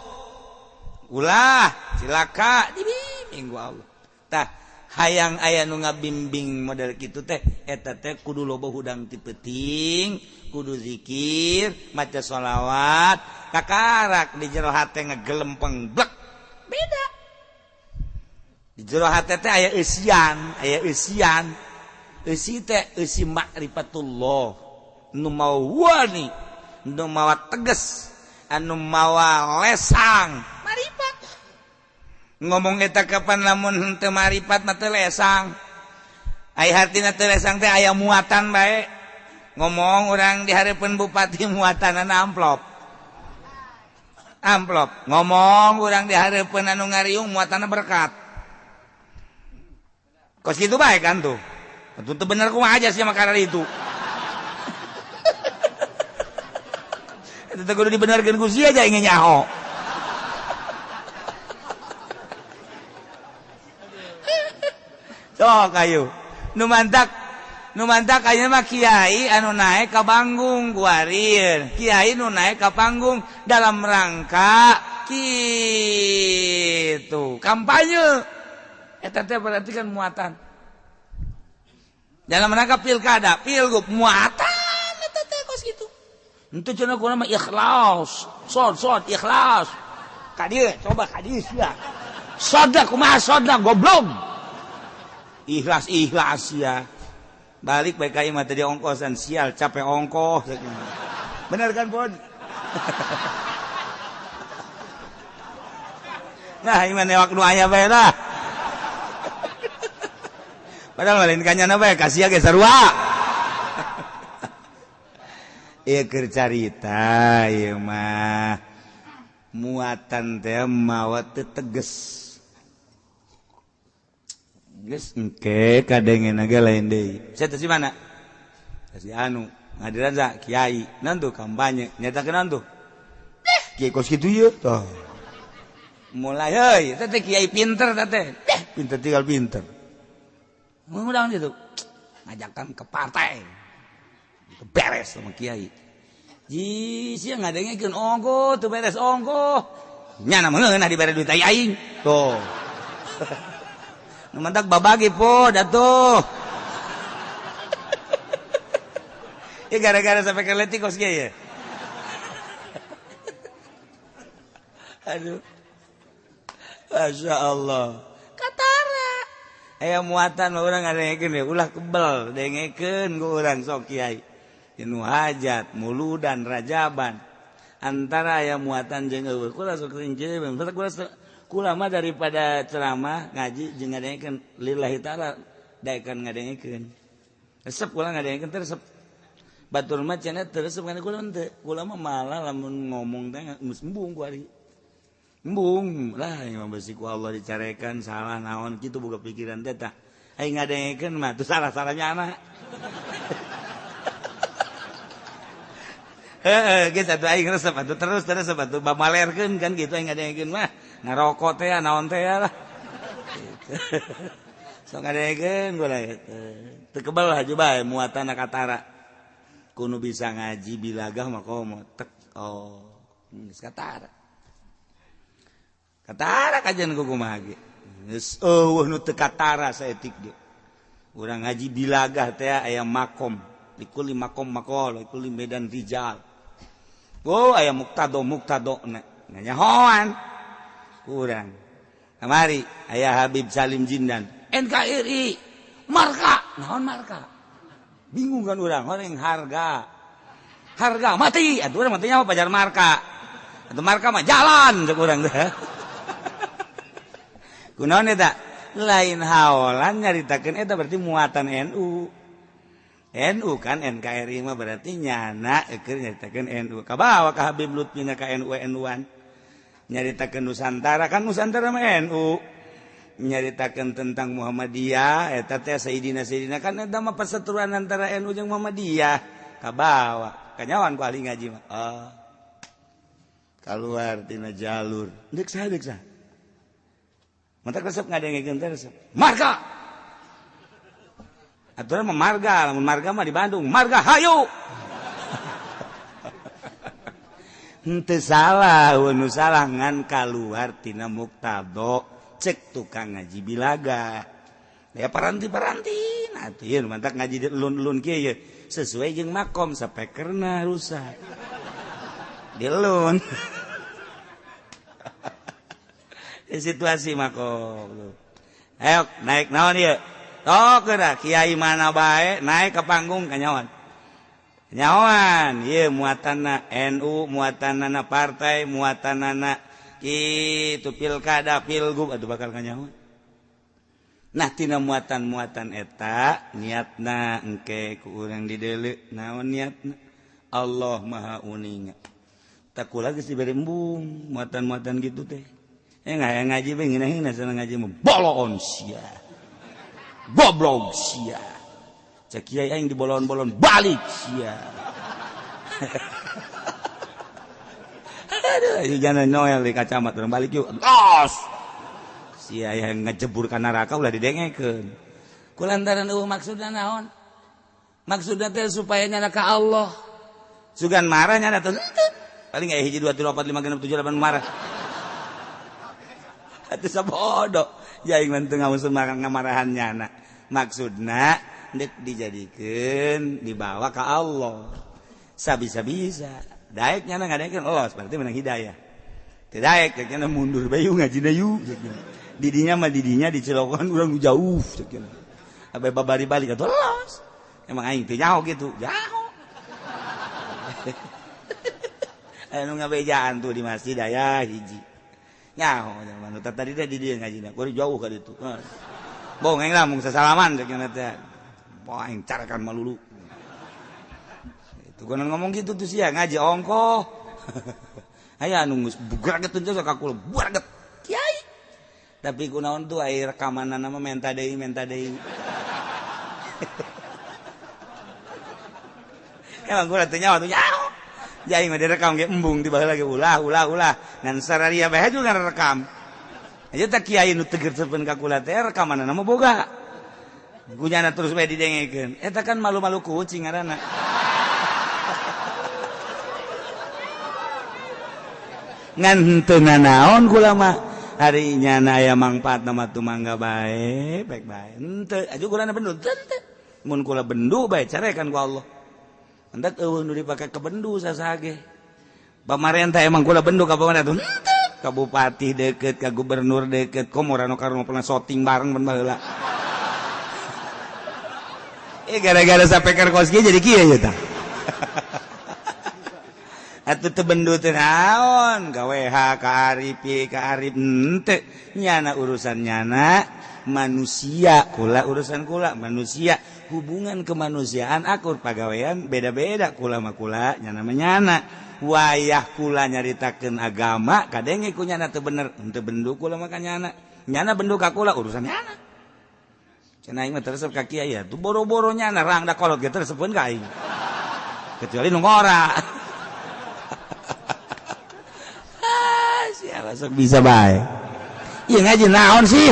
Ulah, cilaka dibimbing ku Allah. Tah hayang aya nu ngabimbing model kitu teh eta teh kudu loba hudang ti peuting, kudu zikir, maca sholawat, kakarak di jero hate ngegelempeng blek. Beda. Di jero hate teh aya eusian. Eusi teh eusi ma'rifatullah. Nu mawa wani, nu mawa teges, anu mawa lesang. Marifat. Ngomong eta kapan lamun teu marifat mah teu lesang. Ai hartina teu lesang teh aya muatan bae. Ngomong urang di hareupeun bupati muatanana amplop. Ngomong urang di hareupeun anu ngariung muatanna berkat. Kos kitu bae kan tuh. Atuh teu bener kumaha aja sia makarar itu. Eta teh kudu dibenerkeun ku sia aja ingin nyaho. Sok ayo nu mantak ayeuna mah kiai anu naek ka panggung kuarir kiai nu naek ka panggung dalam rangka kitu kampanye eta teh berarti kan muatan dalam rangka pilkada pilgub muatan eta teh kos kitu henteu cenah kunaon mah ikhlas sod ikhlas ka dieu coba ka dieu sia sodna kumaha sodna goblok ikhlas ya balik baik kayak mah tadi ongkosan sial capek ongkos bener kan Bon nah iman newak nu aya bae lah padahal lain kanyana bae kasih ge sarua ieu keur carita ieu mah muatan teh mawa teu teges geus engke kadengenage lain deui. Saya teh si mana? Si anu ngadiran za kiai. Naon tuh kampanye nyatakeun naon tuh? Kiai kos kitu ieu tah. Mulai heuy, eta teh kiai pinter teh teh. Pinter tinggal pinter. Ngundang ditu. Ngajakan ke partai. Beres sama kiai. Ji sia ngadengekeun ongko teu beres ongko. Nya na meunah dibere duit aing. Tuh. Mantak babagi po datuh. Ya gara-gara sampai ke letikos ya. Aduh. Masya Allah. Katara. Aya muatan urang ngadengekeun we ulah kebel dengekeun ku urang sok kiai. Inu hajat, muludan, rajaban. Antara aya muatan jeung eueuh kula sok rinci kula mah daripada ceramah ngaji jeung ngadengekeun lillahi taala daekan ngadengekeun. Resep kula ngadengekeun teh resep. Batur mah cenah teu resep kana kula henteu. Kula mah malah lamun ngomong teh geus embung ku ari. embung lah yang besiku Allah dicarekan salah naon gitu buka pikiran teh tah aing ngadengekeun mah tuh salah-salahnya anak kita tuh aing resep atuh terus atuh bamalerkeun kan gitu aing ngadengekeun mah ngarokok teh naon teh lah gitu. Sok ngadengekeun gua lah teu kebal lah coba muatan katara kudu bisa ngaji bilagah mah komo tek geus katara kajian ku kumaha ge geus nu teu katara saeutik ge urang ngaji bilagah teh aya makom likuli makom makol likuli medan rijal aya muktado nganyahoan kurang kamari aya Habib Salim Jindan NKRI marka naon marka bingung kan urang orang harga mati atuh urang matinya apa pajar marka atuh marka mah jalan cek urang teh kunaon eta lain haolan nyaritakeun eta berarti muatan NU kan NKRI mah berarti nyana keur nyaritakeun NU kabawa ka Habib Lutfi ka NU-NUan nyaritakeun Nusantara kan Nusantara mah NU nyaritakeun tentang Muhammadiyah eta teh Sayyidina kan eta mah perseteruan antara NU jeung Muhammadiyah kabawa kanyawan ku ahli ngaji mah kaluar tina jalur deuk saha mantap resep ngadengekeun teh resep marga aturan mah marga lamun marga mah di Bandung marga hayu henteu salah nu salah ngan kaluar tina muktado cek tukang ngaji bilaga ya paranti nah teh ieu mantap ngaji ulun-ulun kieu ye sesuai jeung makom sapekerna rusak dilun situasi makom ayo naik naon ieu tok geura kiai mana bae naik ke panggung kanyawan ieu muatanna NU muatanna partai muatanna kitu pilkada pilgub atuh bakal kanyawan nah tina muatan-muatan eta niatna engke ku urang dideuleu naon niatna Allah Maha Uninga takula geus dibere embung muatan-muatan gitu teh ngaji bae ngeunaheun sana ngaji mah bolon sia goblok sia cek kiai aing dibolon-bolon balik sia aduh jangan noel di kacamat urang balik yuk los sia yang ngejebur ka neraka ulah didengekeun kulantaran maksudna naon maksudna teh supaya nyana ka Allah sugan marah nyana teh paling aya 1 2 3 4 5 6 7 8 marah atuh sabodo jaing mah teu ngamusul ngamarahan nyana maksudna deuk dijadikeun dibawa ka Allah sabisa-bisa daek nyana ngadengekeun Allah berarti menang hidayah teu daek cenah mundur bae yuk ngajina yuk didinya mah didinya dicelokan urang jauh cenah abe babari balik atuh los emang aing teu nyaho kitu jauh anu ngabejaan tuh di masjid aya hiji nyaho zaman tadi teh di dieu ngajina kudu jauh ka ditu bong aing lamun sasalaman cenah teh poe aing carakan malulu itu konon ngomong gitu tuh sia ngaji ongkoh aya anu geus bugraget teh sok kula bugraget kiai tapi kunaon tuh aya rekamanana mah menta deui emang gua teh nyaho tuh nyaho jadi mah direkam ge embung tiba lagi ulah ngan sararia bae juga rekam aja tak kiai nu tegersepeun ka kula teh rekamanana mah boga gunyana terus bae didengekeun eta kan malu-malu kucing ngaranna ngan henteu nanaon kula mah hari nyana aya mangpaatna mah tu mangga bae baik bae henteu aju kulana bendu teu mun kula bendu bae carekan ku Allah hendak eueuh nu dipake ke bendu sasaha ge pamarentah emang kula bendu ka pamarentah henteu ka bupati deukeut ka gubernur deukeut komorano karno pernah shooting bareng ban baheula gara-gara sapeker kos ge jadi kieu tah atuh teu bendu teh naon ka WH ka Arif henteu nyana urusan nyana manusia kula urusan kula manusia hubungan kemanusiaan akur pagawean beda-beda kula mah kula nyana mah nyana wayah kula nyaritakeun agama kadenge ku nyana teu bener henteu benduk kula makanya anak nyana benduk ka kula urusan nyana cenah aing mah teresep ka kiai ya tuh boro-boro nyana rang da kolot ge teresepkeun ka aing kecuali nu ngora sia sok bisa bae ieu ngaji naon sih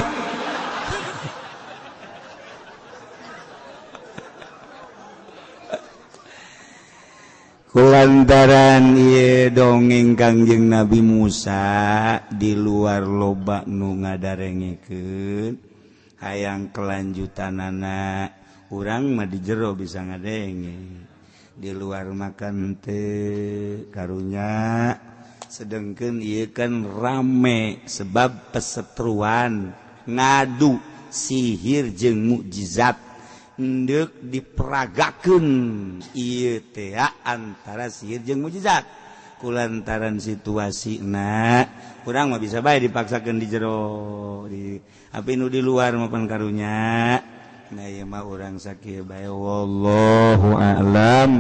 kulantaran ieu dongeng Kangjeng Nabi Musa di luar loba nu ngadarengekeun hayang kelanjutanana urang mah di jero bisa ngadenge di luar makan teu karunya sedengkeun ieu kan rame sebab pesetruan ngadu sihir jeung mukjizat ndek diperagakeun ieu teh antara sihir jeung mukjizat kulantaran situasina urang mah bisa bae dipaksakeun di jero di api nu di luar mapan karunya nah ieu mah urang sakieu bae wallahu a'lam.